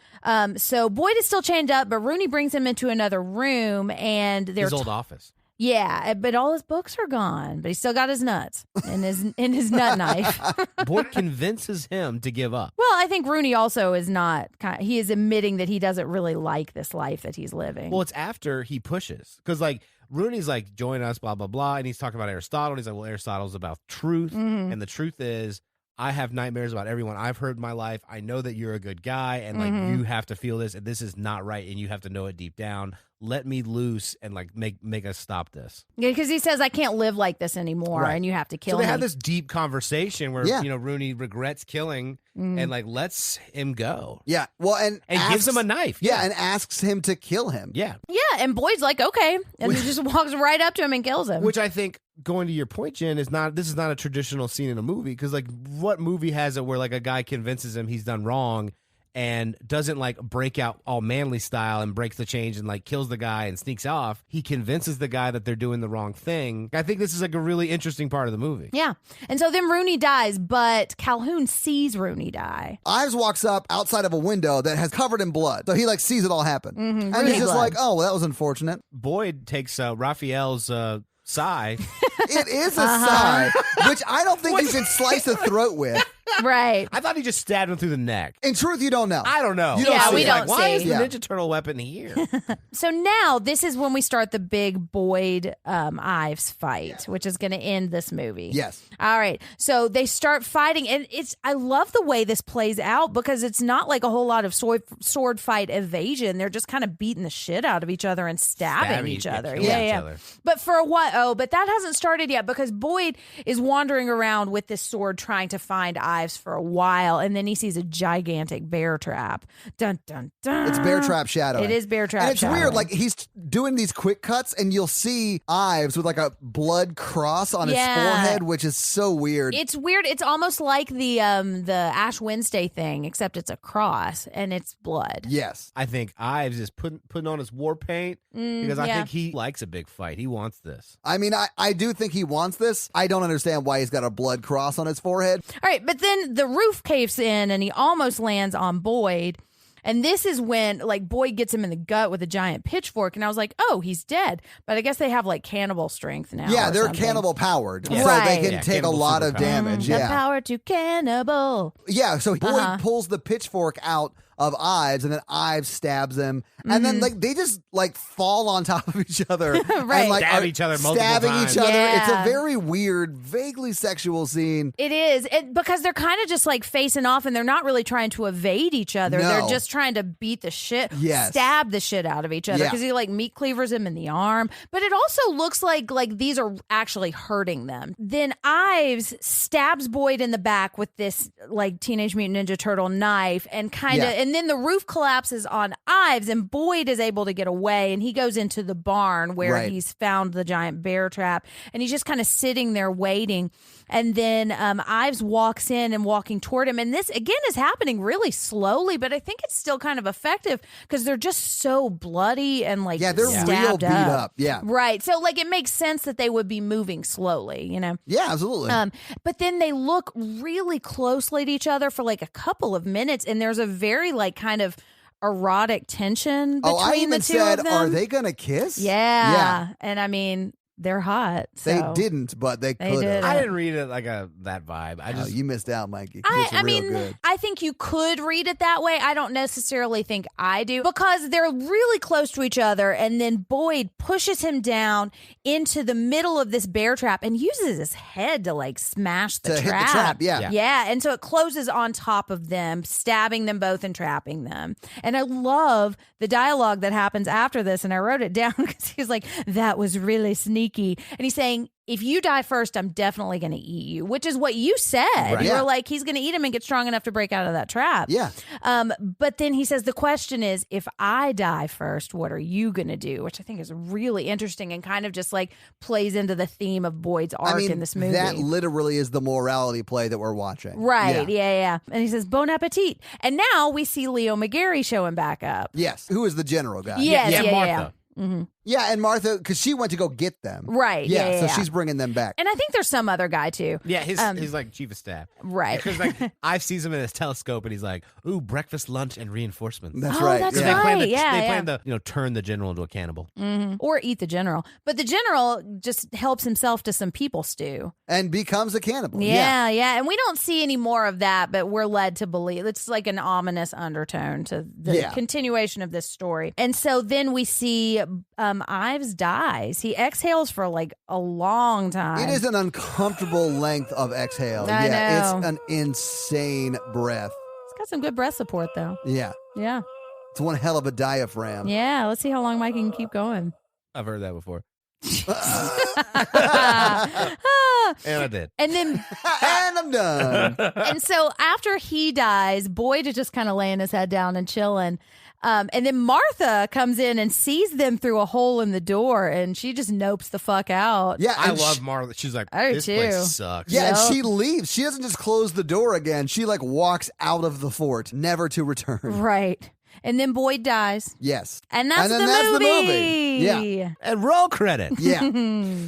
So Boyd is still chained up, but Rooney brings him into another room, and they're His old office. Yeah, but all his books are gone, but he's still got his nuts in his nut knife. Boyd convinces him to give up. Well, I think Rooney also is not. He is admitting that he doesn't really like this life that he's living. Well, it's after he pushes, because like Rooney's like, join us, blah blah blah, and he's talking about Aristotle. And he's like, well, Aristotle's about truth, and the truth is, I have nightmares about everyone I've heard in my life. I know that you're a good guy, and like you have to feel this, and this is not right, and you have to know it deep down. Let me loose and like make us stop this. Yeah, because he says I can't live like this anymore, Right. and you have to kill So they me. have this deep conversation where Rooney regrets killing and like lets him go. Yeah. Well, and gives him a knife. Yeah, and asks him to kill him. Yeah. Yeah, and Boyd's like, okay, and he just walks right up to him and kills him. Which I think, going to your point, Jen, this is not a traditional scene in a movie, because like what movie has it where like a guy convinces him he's done wrong and doesn't like break out all manly style and breaks the chains and like kills the guy and sneaks off. He convinces the guy that they're doing the wrong thing. I think this is like a really interesting part of the movie. Yeah. And so then Rooney dies, but Calhoun sees Rooney die. Ives walks up outside of a window that has covered in blood. So he like sees it all happen. And Rooney he's just blood. like, oh, well, that was unfortunate. Boyd takes Raphael's sigh. It is a sigh, which I don't think you can slice a throat with. Right. I thought he just stabbed him through the neck. In truth, you don't know. I don't know. You don't Yeah, see we it. don't Like, why is see. the Yeah. Ninja Turtle weapon here? So now this is when we start the big Boyd Ives fight, which is going to end this movie. Yes. All right. So they start fighting, and I love the way this plays out, because it's not like a whole lot of sword fight evasion. They're just kind of beating the shit out of each other and stabbing each other. killing each other. But for a while, but that hasn't started yet, because Boyd is wandering around with this sword trying to find Ives for a while, and then he sees a gigantic bear trap. Dun, dun, dun. It's bear trap shadowing. It is bear trap And it's shadowing. weird. Like he's doing these quick cuts, and you'll see Ives with like a blood cross on his forehead, which is so weird. It's weird. It's almost like the Ash Wednesday thing, except it's a cross and it's blood. Yes. I think Ives is putting on his war paint because I yeah. think he likes a big fight. He wants this. I mean, I do think he wants this. I don't understand why he's got a blood cross on his forehead. All right, but then the roof caves in and he almost lands on Boyd. And this is when, like, Boyd gets him in the gut with a giant pitchfork. And I was like, oh, he's dead. But I guess they have, like, cannibal strength now. Yeah, or they're something. cannibal powered. Yeah. So Right. they can Yeah, take a cannibal lot of superpower. damage. The Yeah. power to cannibal. Yeah, so Boyd pulls the pitchfork out of Ives, and then Ives stabs him, and then like they just like fall on top of each other, Right. and like Stab are each other multiple stabbing times. each other. It's Yeah. a very weird, vaguely sexual scene. It is. Because they're kind of just, like, facing off, and they're not really trying to evade each other. No. They're just trying to beat the shit, Yes. stab the shit out of each other. Yeah. Because he, like, meat cleavers him in the arm. But it also looks like these are actually hurting them. Then Ives stabs Boyd in the back with this, like, Teenage Mutant Ninja Turtle knife, and kind of, Yeah. and then the roof collapses on Ives, and Boyd is able to get away, and he goes into the barn where Right. he's found the giant bear trap, and he's just kind of sitting there waiting. And then Ives walks in and walking toward him. And this, again, is happening really slowly, but I think it's still kind of effective because they're just so bloody and, like, Yeah, they're stabbed real beat up. Yeah. Right. So, like, it makes sense that they would be moving slowly, you know? Yeah, absolutely. But then they look really closely at each other for, like, a couple of minutes, and there's a very, like, kind of erotic tension between I even the two said, of them. are they going to kiss? Yeah. And I mean, they're hot. They so. didn't, but they could did. have. I didn't read it like that vibe. I just you missed out, Mikey. I It's real mean, good. I think you could read it that way. I don't necessarily think I do because they're really close to each other. And then Boyd pushes him down into the middle of this bear trap and uses his head to like smash the To trap. hit the trap, yeah. Yeah. And so it closes on top of them, stabbing them both and trapping them. And I love the dialogue that happens after this. And I wrote it down because he's like, that was really sneaky. And he's saying, if you die first, I'm definitely going to eat you, which is what you said. Right. You Yeah. were like, he's going to eat him and get strong enough to break out of that trap. Yeah. But then he says, the question is, if I die first, what are you going to do? Which I think is really interesting and kind of just like plays into the theme of Boyd's arc in this movie. That literally is the morality play that we're watching. Right. Yeah. And he says, bon appetit. And now we see Leo McGarry showing back up. Yes. Who is the general guy? Yes, yeah, yeah, Martha. Mm-hmm. Yeah, and Martha, because she went to go get them. Right. Yeah, so yeah. she's bringing them back. And I think there's some other guy too. Yeah, he's like chief of staff. Right. Because like I've seen him in his telescope, and he's like, "Ooh, breakfast, lunch, and reinforcements." That's Oh, right. that's yeah. right. They Yeah, plan to turn the general into a cannibal. Mm-hmm. Or eat the general. But the general just helps himself to some people stew. And becomes a cannibal. Yeah. And we don't see any more of that, but we're led to believe it's like an ominous undertone to the continuation of this story. And so then we see Ives dies. He exhales for like a long time. It is an uncomfortable length of exhale. I yeah, know. it's an insane breath. It's got some good breath support though. Yeah. Yeah. It's one hell of a diaphragm. Yeah. Let's see how long Mike can keep going. I've heard that before, Ah. and I did. And then And I'm done. and so after he dies, Boyd is just kind of laying his head down and chilling. And then Martha comes in and sees them through a hole in the door, and she just nopes the fuck out. Yeah, I and love Martha. She's like, I do this too. place sucks. Yeah, and Yep. she leaves. She doesn't just close the door again. She like walks out of the fort, never to return. Right. And then Boyd dies. Yes. And that's, And then the, that's the movie. movie. And roll credit. Yeah.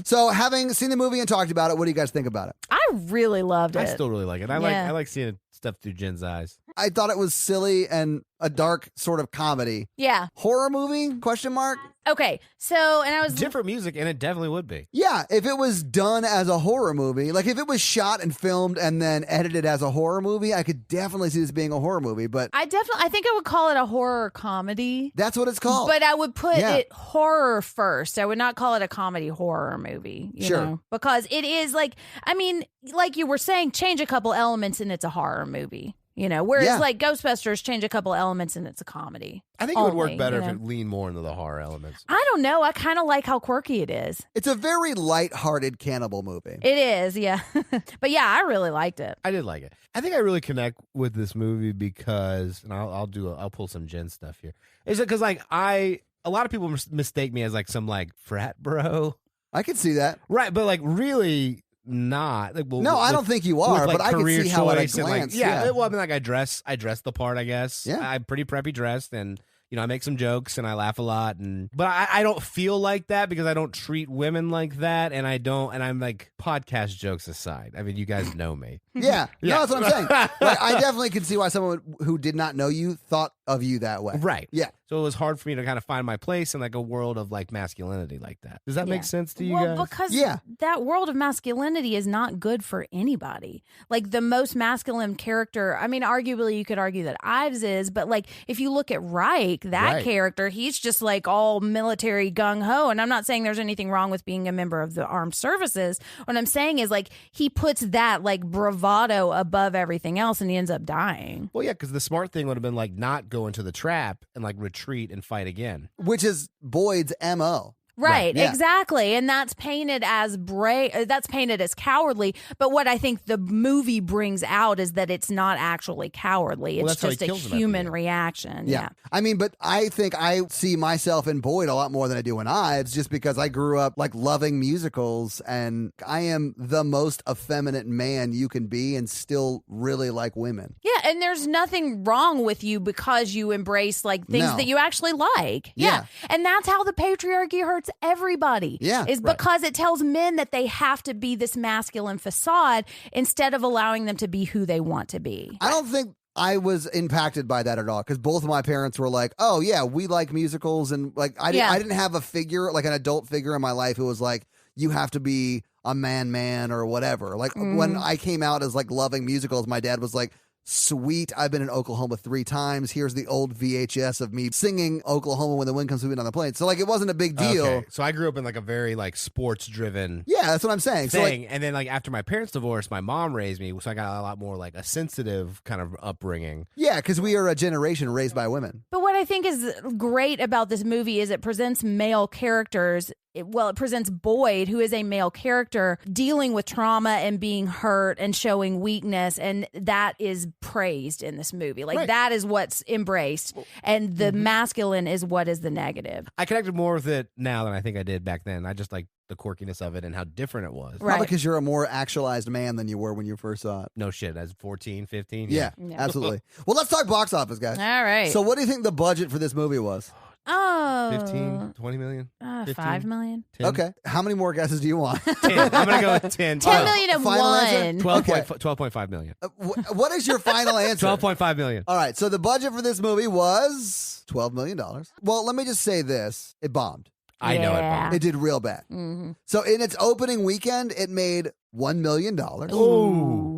So having seen the movie and talked about it, what do you guys think about it? I really loved it. I still really like it. I like seeing stuff through Jen's eyes. I thought it was silly and a dark sort of comedy. Yeah. Horror movie? Question mark? Okay. So, and I was Different music, and it definitely would be. Yeah, if it was done as a horror movie, like if it was shot and filmed and then edited as a horror movie, I could definitely see this being a horror movie, but I think I would call it a horror comedy. that's what it's called. But I would put Yeah. it horror first. I would not call it a comedy horror movie. You Sure. know? Because it is like, I mean, like you were saying, change a couple elements and it's a horror movie. You know, whereas Yeah. like Ghostbusters, change a couple elements and it's a comedy. I think it would work Only, better you if know? it leaned more into the horror elements. I don't know. I kind of like how quirky it is. It's a very light-hearted cannibal movie. It is, yeah. But yeah, I really liked it. I did like it. I think I really connect with this movie because, and I'll pull some Jen stuff here. Is it because like a lot of people mistake me as like some like frat bro, I could see that. right? But like really not. Like, No, I don't think you are, with, like, but I can career see how at a choice and, like, glance. yeah. Well, I mean, like I dress the part, I guess. Yeah. I'm pretty preppy dressed, and I make some jokes and I laugh a lot, but I don't feel like that because I don't treat women like that, and I'm like, podcast jokes aside. I mean, you guys know me. Yeah. Yeah. No, that's what I'm saying. Like, I definitely can see why someone who did not know you thought of you that way. Right. Yeah. So it was hard for me to kind of find my place in like a world of like masculinity like that. Does that Yeah. make sense to you Well, guys? because Yeah. that world of masculinity is not good for anybody. Like the most masculine character, I mean, arguably you could argue that Ives is, but like if you look at Reich, that Right. character, he's just like all military gung ho. And I'm not saying there's anything wrong with being a member of the armed services. What I'm saying is like he puts that like bravado above everything else and he ends up dying. Well, yeah, because the smart thing would have been like not go into the trap and like retreat and fight again. Which is Boyd's MO. Right, yeah. exactly. And that's painted as that's painted as cowardly. But what I think the movie brings out is that it's not actually cowardly. Well, It's that's how he just a kills him at the human end. reaction. Yeah. I mean, but I think I see myself in Boyd a lot more than I do in Ives just because I grew up like loving musicals and I am the most effeminate man you can be and still really like women. Yeah, and there's nothing wrong with you because you embrace like things No. that you actually like. Yeah. And that's how the patriarchy hurts everybody. Yeah, Is right. because it tells men that they have to be this masculine facade instead of allowing them to be who they want to be. I don't think I was impacted by that at all because both of my parents were like, "Oh yeah, we like musicals," and like I Yeah. didn't have a figure like an adult figure in my life who was like, you have to be a man or whatever. Like when I came out as like loving musicals, my dad was like, sweet, I've been in Oklahoma 3 times. Here's the old VHS of me singing Oklahoma when the wind comes sweeping on the plane. So like it wasn't a big deal. Okay. So I grew up in like a very like sports driven Yeah, that's what I'm saying. So thing. like, And then like after my parents divorced, my mom raised me, so I got a lot more like a sensitive kind of upbringing. yeah, because we are a generation raised by women. But what I think is great about this movie is it presents male characters. It presents Boyd, who is a male character, dealing with trauma and being hurt and showing weakness. And that is praised in this movie. Like, that is what's embraced. And the masculine is what is the negative. I connected more with it now than I think I did back then. I just like the quirkiness of it and how different it was. Right. Not because you're a more actualized man than you were when you first saw it. No shit, as 14, 15. Yeah, absolutely. Well, let's talk box office, guys. All right. So what do you think the budget for this movie was? 15, 20 million? 5 million. 10? Okay. How many more guesses do you want? 10. I'm going to go with 10. 10 million and Final one. answer? 12.5 million. What is your final answer? 12.5 million. All right. So the budget for this movie was $12 million. Well, let me just say this. It bombed. I know it bombed. It did real bad. So in its opening weekend, it made $1 million,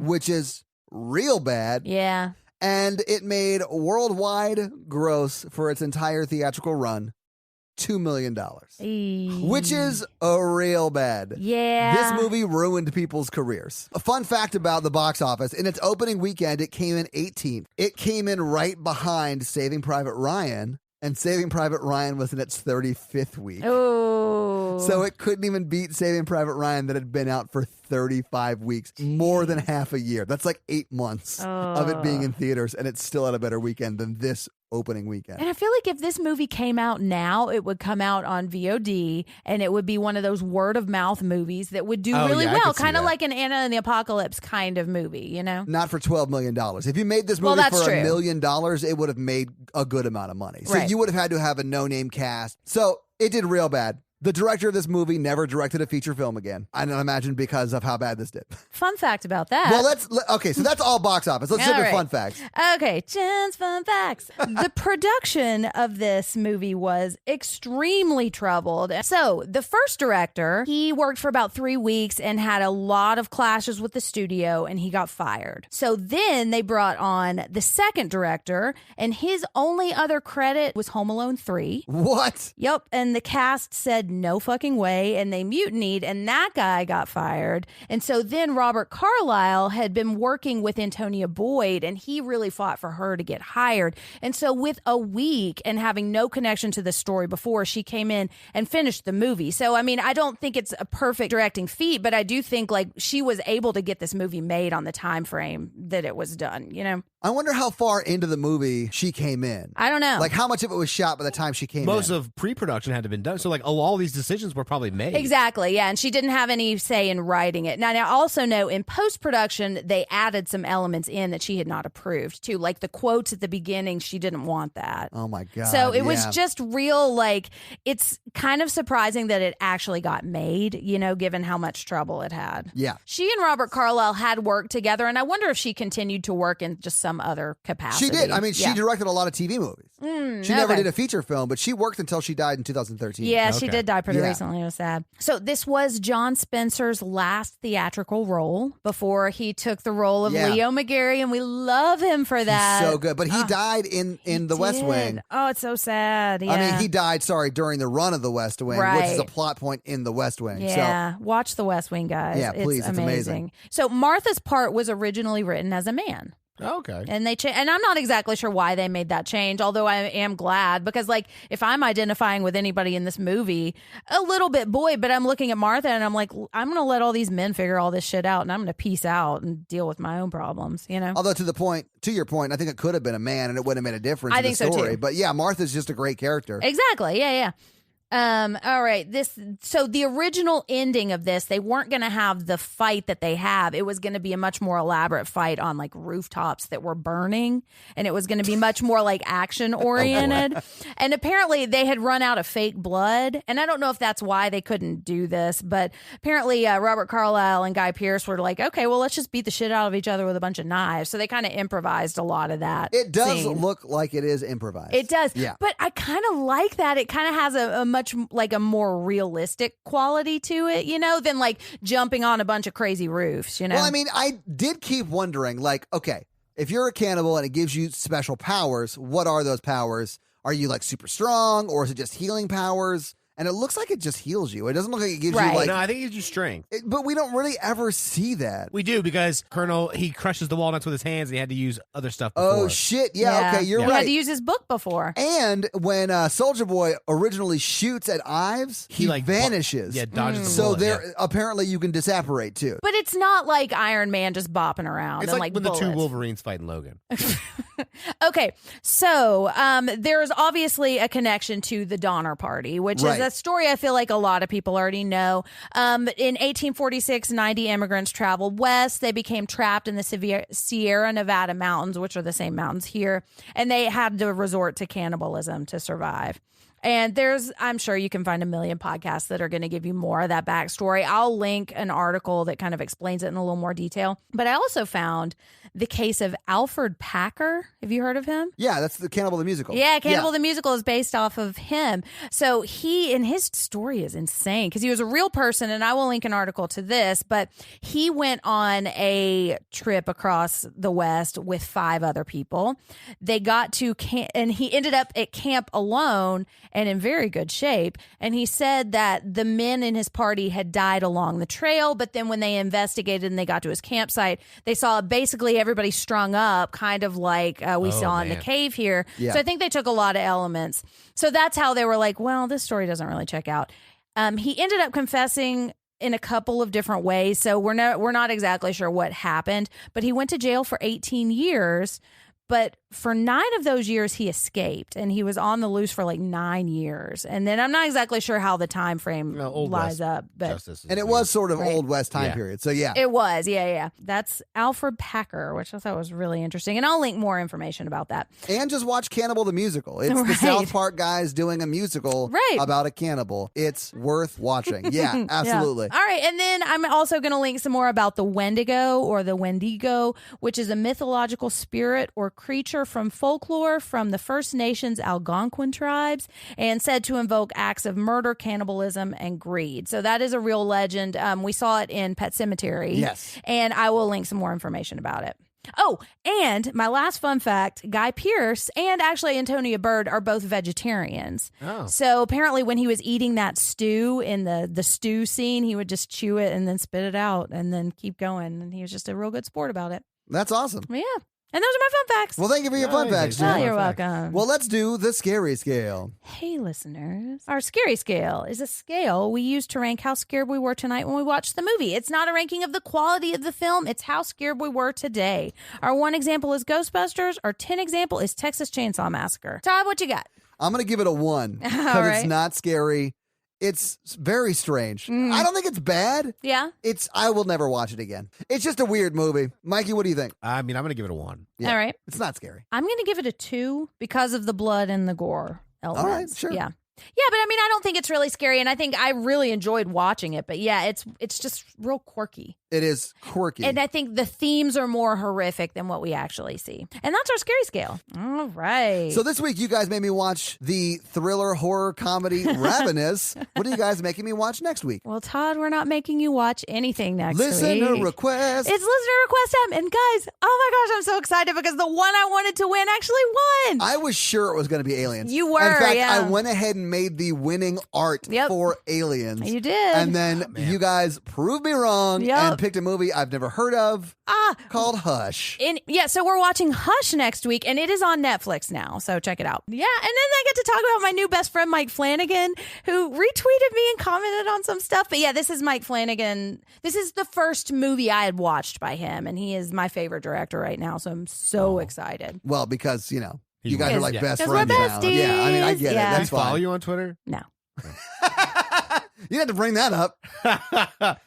which is real bad. Yeah. And it made worldwide gross for its entire theatrical run $2 million, which is a real bad. Yeah. This movie ruined people's careers. A fun fact about the box office, in its opening weekend, it came in 18th. It came in right behind Saving Private Ryan, and Saving Private Ryan was in its 35th week. Oh. So it couldn't even beat Saving Private Ryan that had been out for 35 weeks, more than half a year. That's like 8 months of it being in theaters, and it's still had a better weekend than this opening weekend. And I feel like if this movie came out now, it would come out on VOD, and it would be one of those word of mouth movies that would do really well, kind of like an Anna and the Apocalypse kind of movie, you know? Not for $12 million. If you made this movie for $1 million, it would have made a good amount of money. So you would have had to have a no-name cast. So it did real bad. The director of this movie never directed a feature film again. I don't imagine because of how bad this did. Fun fact about that. Well, okay, so that's all box office. Let's look at fun facts. Okay, Jen's fun facts. The production of this movie was extremely troubled. So the first director, he worked for about 3 weeks and had a lot of clashes with the studio, and he got fired. So then they brought on the second director, and his only other credit was Home Alone 3. What? Yep, and the cast said no fucking way, and they mutinied, and that guy got fired. And so then Robert Carlyle had been working with Antonia Boyd, and he really fought for her to get hired. And so with a week and having no connection to the story before, she came in and finished the movie. So, I mean, I don't think it's a perfect directing feat, but I do think like she was able to get this movie made on the time frame that it was done, you know? I wonder how far into the movie she came in. I don't know. Like how much of it was shot by the time she came in. Most of pre-production had to been done. So like all these decisions were probably made. Exactly, yeah. And she didn't have any say in writing it. Now, I also know in post-production, they added some elements in that she had not approved, too. Like the quotes at the beginning, she didn't want that. Oh, my God. So it was just real, like, it's kind of surprising that it actually got made, you know, given how much trouble it had. Yeah. She and Robert Carlyle had worked together, and I wonder if she continued to work in just some other capacity. She did. I mean, she directed a lot of TV movies. She never did a feature film, but she worked until she died in 2013. Yeah, she did die pretty recently. It was sad. So this was John Spencer's last theatrical role before he took the role of Leo McGarry, and we love him for that. He's so good. But he died in the West Wing. Oh, it's so sad. Yeah. I mean, he died, during the run of the West Wing, which is a plot point in the West Wing. Yeah, so, watch the West Wing, guys. Yeah, please. It's amazing. So Martha's part was originally written as a man. Okay. And they and I'm not exactly sure why they made that change, although I am glad, because like if I'm identifying with anybody in this movie, a little bit boy, but I'm looking at Martha and I'm like, I'm going to let all these men figure all this shit out, and I'm going to peace out and deal with my own problems, you know? Although to your point, I think it could have been a man and it wouldn't have made a difference I in think the story. So too. But yeah, Martha's just a great character. Exactly. Yeah. All right. So the original ending of this, they weren't going to have the fight that they have. It was going to be a much more elaborate fight on like rooftops that were burning, and it was going to be much more like action oriented. And apparently they had run out of fake blood, and I don't know if that's why they couldn't do this, but apparently Robert Carlyle and Guy Pearce were like, okay, well, let's just beat the shit out of each other with a bunch of knives. So they kind of improvised a lot of that. It does look like it is improvised. It does. Yeah. But I kind of like that. It kind of has a much much like a more realistic quality to it, than like jumping on a bunch of crazy roofs, Well, I mean, I did keep wondering, like, okay, if you're a cannibal and it gives you special powers, what are those powers? Are you like super strong, or is it just healing powers? And it looks like it just heals you. It doesn't look like it gives you like... No, I think it gives you strength. But we don't really ever see that. We do, because Colonel, he crushes the walnuts with his hands and he had to use other stuff before. Oh, shit. Yeah, okay, you're He right. had to use his book before. And when Soldier Boy originally shoots at Ives, he like vanishes. Dodges the So bullet, there, apparently you can disapparate too. But it's not like Iron Man just bopping around. It's and like when bullets. the two Wolverines fight in Logan. Okay, so there is obviously a connection to the Donner Party, which is a story I feel like a lot of people already know. In 1846, 90 immigrants traveled west. They became trapped in the Sierra Nevada mountains, which are the same mountains here, and they had to resort to cannibalism to survive. And I'm sure you can find a million podcasts that are going to give you more of that backstory. I'll link an article that kind of explains it in a little more detail. But I also found the case of Alferd Packer. Have you heard of him? Yeah, that's the Cannibal the Musical. Yeah, Cannibal the Musical is based off of him. So his story is insane because he was a real person, and I will link an article to this, but he went on a trip across the West with 5 other people. They got to and he ended up at camp alone and in very good shape. And he said that the men in his party had died along the trail, but then when they investigated and they got to his campsite, they saw basically everybody strung up, kind of like we saw in the cave here. Yeah. So I think they took a lot of elements. So that's how they were like, well, this story doesn't really check out. He ended up confessing in a couple of different ways. So we're not exactly sure what happened, but he went to jail for 18 years. But for 9 of those years, he escaped, and he was on the loose for like 9 years. And then I'm not exactly sure how the time frame lies up. But and it was sort of Old West time period. So, yeah. It was, yeah. That's Alferd Packer, which I thought was really interesting. And I'll link more information about that. And just watch Cannibal the Musical. It's the South Park guys doing a musical about a cannibal. It's worth watching. Yeah, absolutely. Yeah. All right, and then I'm also going to link some more about the Wendigo or the Wendigo, which is a mythological spirit or creature from folklore from the First Nations Algonquin tribes and said to invoke acts of murder, cannibalism, and greed. So that is a real legend. We saw it in Pet Sematary. Yes. And I will link some more information about it. Oh, and my last fun fact, Guy Pearce and actually Antonia Bird are both vegetarians. Oh. So apparently when he was eating that stew in the stew scene, he would just chew it and then spit it out and then keep going. And he was just a real good sport about it. That's awesome. Yeah. And those are my fun facts. Well, thank you for your fun facts, Jen. Oh, you're welcome. Well, let's do the scary scale. Hey, listeners. Our scary scale is a scale we use to rank how scared we were tonight when we watched the movie. It's not a ranking of the quality of the film. It's how scared we were today. Our 1 example is Ghostbusters. Our 10 example is Texas Chainsaw Massacre. Todd, what you got? I'm going to give it a 1 because it's not scary. It's very strange. I don't think it's bad. Yeah. I will never watch it again. It's just a weird movie. Mikey, what do you think? I mean, I'm going to give it a 1. Yeah. All right. It's not scary. I'm going to give it a 2 because of the blood and the gore elements. All right, sure. Yeah. Yeah, but I mean, I don't think it's really scary, and I think I really enjoyed watching it. But yeah, it's just real quirky. It is quirky. And I think the themes are more horrific than what we actually see. And that's our scary scale. All right. So this week, you guys made me watch the thriller horror comedy Ravenous. What are you guys making me watch next week? Well, Todd, we're not making you watch anything next week. Listener request. It's listener request time. And guys, oh my gosh, I'm so excited because the one I wanted to win actually won. I was sure it was going to be Aliens. You were, in fact, yeah. I went ahead and made the winning art for Aliens. You did. And then you guys proved me wrong and picked a movie I've never heard of called Hush. So we're watching Hush next week, and it is on Netflix now, so check it out. Yeah, and then I get to talk about my new best friend, Mike Flanagan, who retweeted me and commented on some stuff. But yeah, this is Mike Flanagan. This is the first movie I had watched by him, and he is my favorite director right now, so I'm so excited. Well, because, you guys are like best Because friends we're now. besties. Yeah, I mean, I get it. That's Follow fine. you on Twitter? No. You had to bring that up.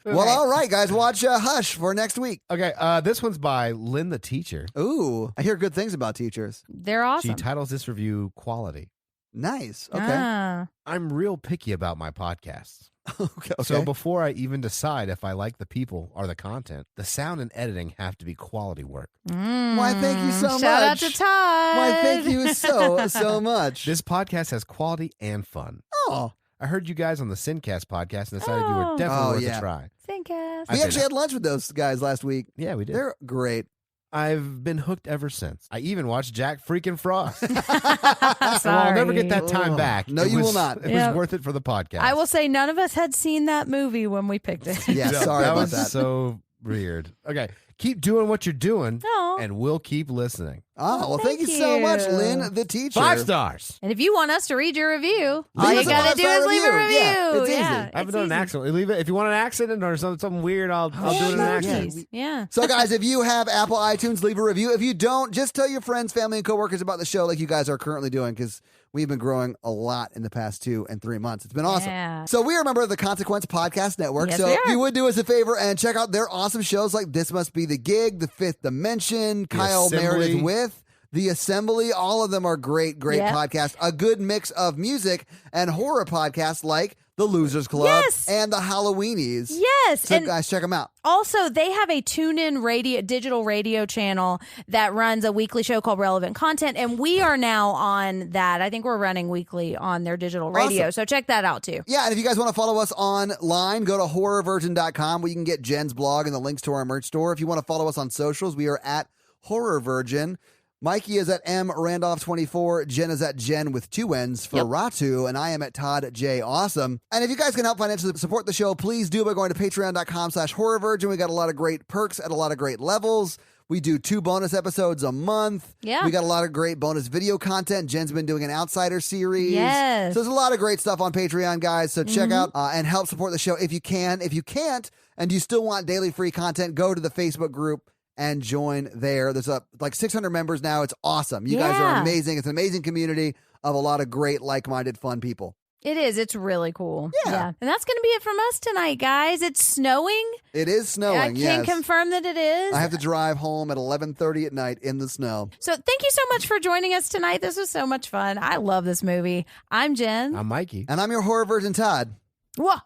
Well, all right, guys. Watch Hush for next week. Okay, this one's by Lynn the Teacher. Ooh, I hear good things about teachers. They're awesome. She titles this review Quality. Nice. Okay. I'm real picky about my podcasts. Okay. So before I even decide if I like the people or the content, the sound and editing have to be quality work. Why, thank you so much. Shout out to Todd. Why, thank you so much. This podcast has quality and fun. Oh. I heard you guys on the Sincast podcast and decided you were definitely worth a try. Sincast. We actually had lunch with those guys last week. Yeah, we did. They're great. I've been hooked ever since. I even watched Jack freaking Frost. Sorry. I'll never get that time back. No, you will not. It was worth it for the podcast. I will say none of us had seen that movie when we picked it. Yeah, sorry that about was that. so weird. Okay, keep doing what you're doing, Aw. and we'll keep listening. Oh, well, thank you thank so much, you. Lynn, the teacher. 5 stars. And if you want us to read your review, all Leave you us a gotta do 5-star is leave a review. review. Yeah, it's easy. I haven't done an accident. Leave it if you want an accident or something weird. I'll do it in an accident. Yeah. So, guys, if you have Apple iTunes, leave a review. If you don't, just tell your friends, family, and coworkers about the show like you guys are currently doing, because we've been growing a lot in the past 2 and 3 months. It's been awesome. Yeah. So we are a member of the Consequence Podcast Network. Yes, so we if are. you would do us a favor and check out their awesome shows like This Must Be the Gig, The Fifth Dimension, Kyle Assembly. Meredith With, The Assembly. All of them are great Yep. podcasts. A good mix of music and horror podcasts like The Losers Club Yes. and The Halloweenies. Yes. So And guys, check them out. also, they have a tune-in digital radio channel that runs a weekly show called Relevant Content, and we are now on that. I think we're running weekly on their digital radio, Awesome. so check that out too. Yeah, and if you guys want to follow us online, go to horrorvirgin.com where you can get Jen's blog and the links to our merch store. If you want to follow us on socials, we are at Horror Virgin. Mikey is at M Randolph24. Jen is at Jen with 2 N's for Ratu, and I am at Todd J Awesome. And if you guys can help financially support the show, please do by going to patreon.com/horrorvirgin. We got a lot of great perks at a lot of great levels. We do 2 bonus episodes a month. Yeah. We got a lot of great bonus video content. Jen's been doing an Outsider series. Yes. So there's a lot of great stuff on Patreon, guys. So check out and help support the show if you can. If you can't and you still want daily free content, go to the Facebook group and join there. There's like 600 members now. It's awesome. You guys are Yeah. amazing. It's an amazing community of a lot of great, like-minded, fun people. It is. It's really cool. Yeah. And that's going to be it from us tonight, guys. It's snowing. It is snowing, I can yes. confirm that it is. I have to drive home at 11:30 at night in the snow. So thank you so much for joining us tonight. This was so much fun. I love this movie. I'm Jen. I'm Mikey. And I'm your horror virgin, Todd. Have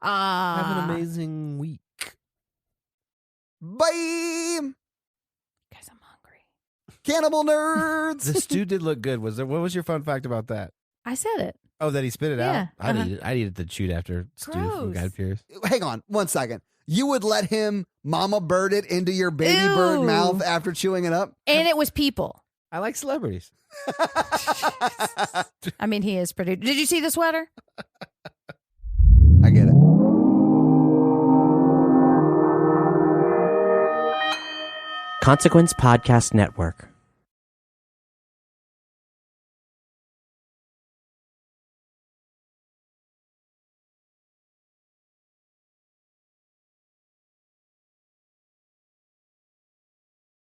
an amazing week. Bye! Guys, I'm hungry. Cannibal nerds! The stew did look good. What was your fun fact about that? I said it. Oh, that he spit it Yeah. out? I needed to shoot after stew from Gross. Guy Pearce. Hang on 1 second. You would let him mama bird it into your baby bird Ew. mouth after chewing it up? And it was people. I like celebrities. I mean, he is pretty. Did you see the sweater? I get it. Consequence Podcast Network.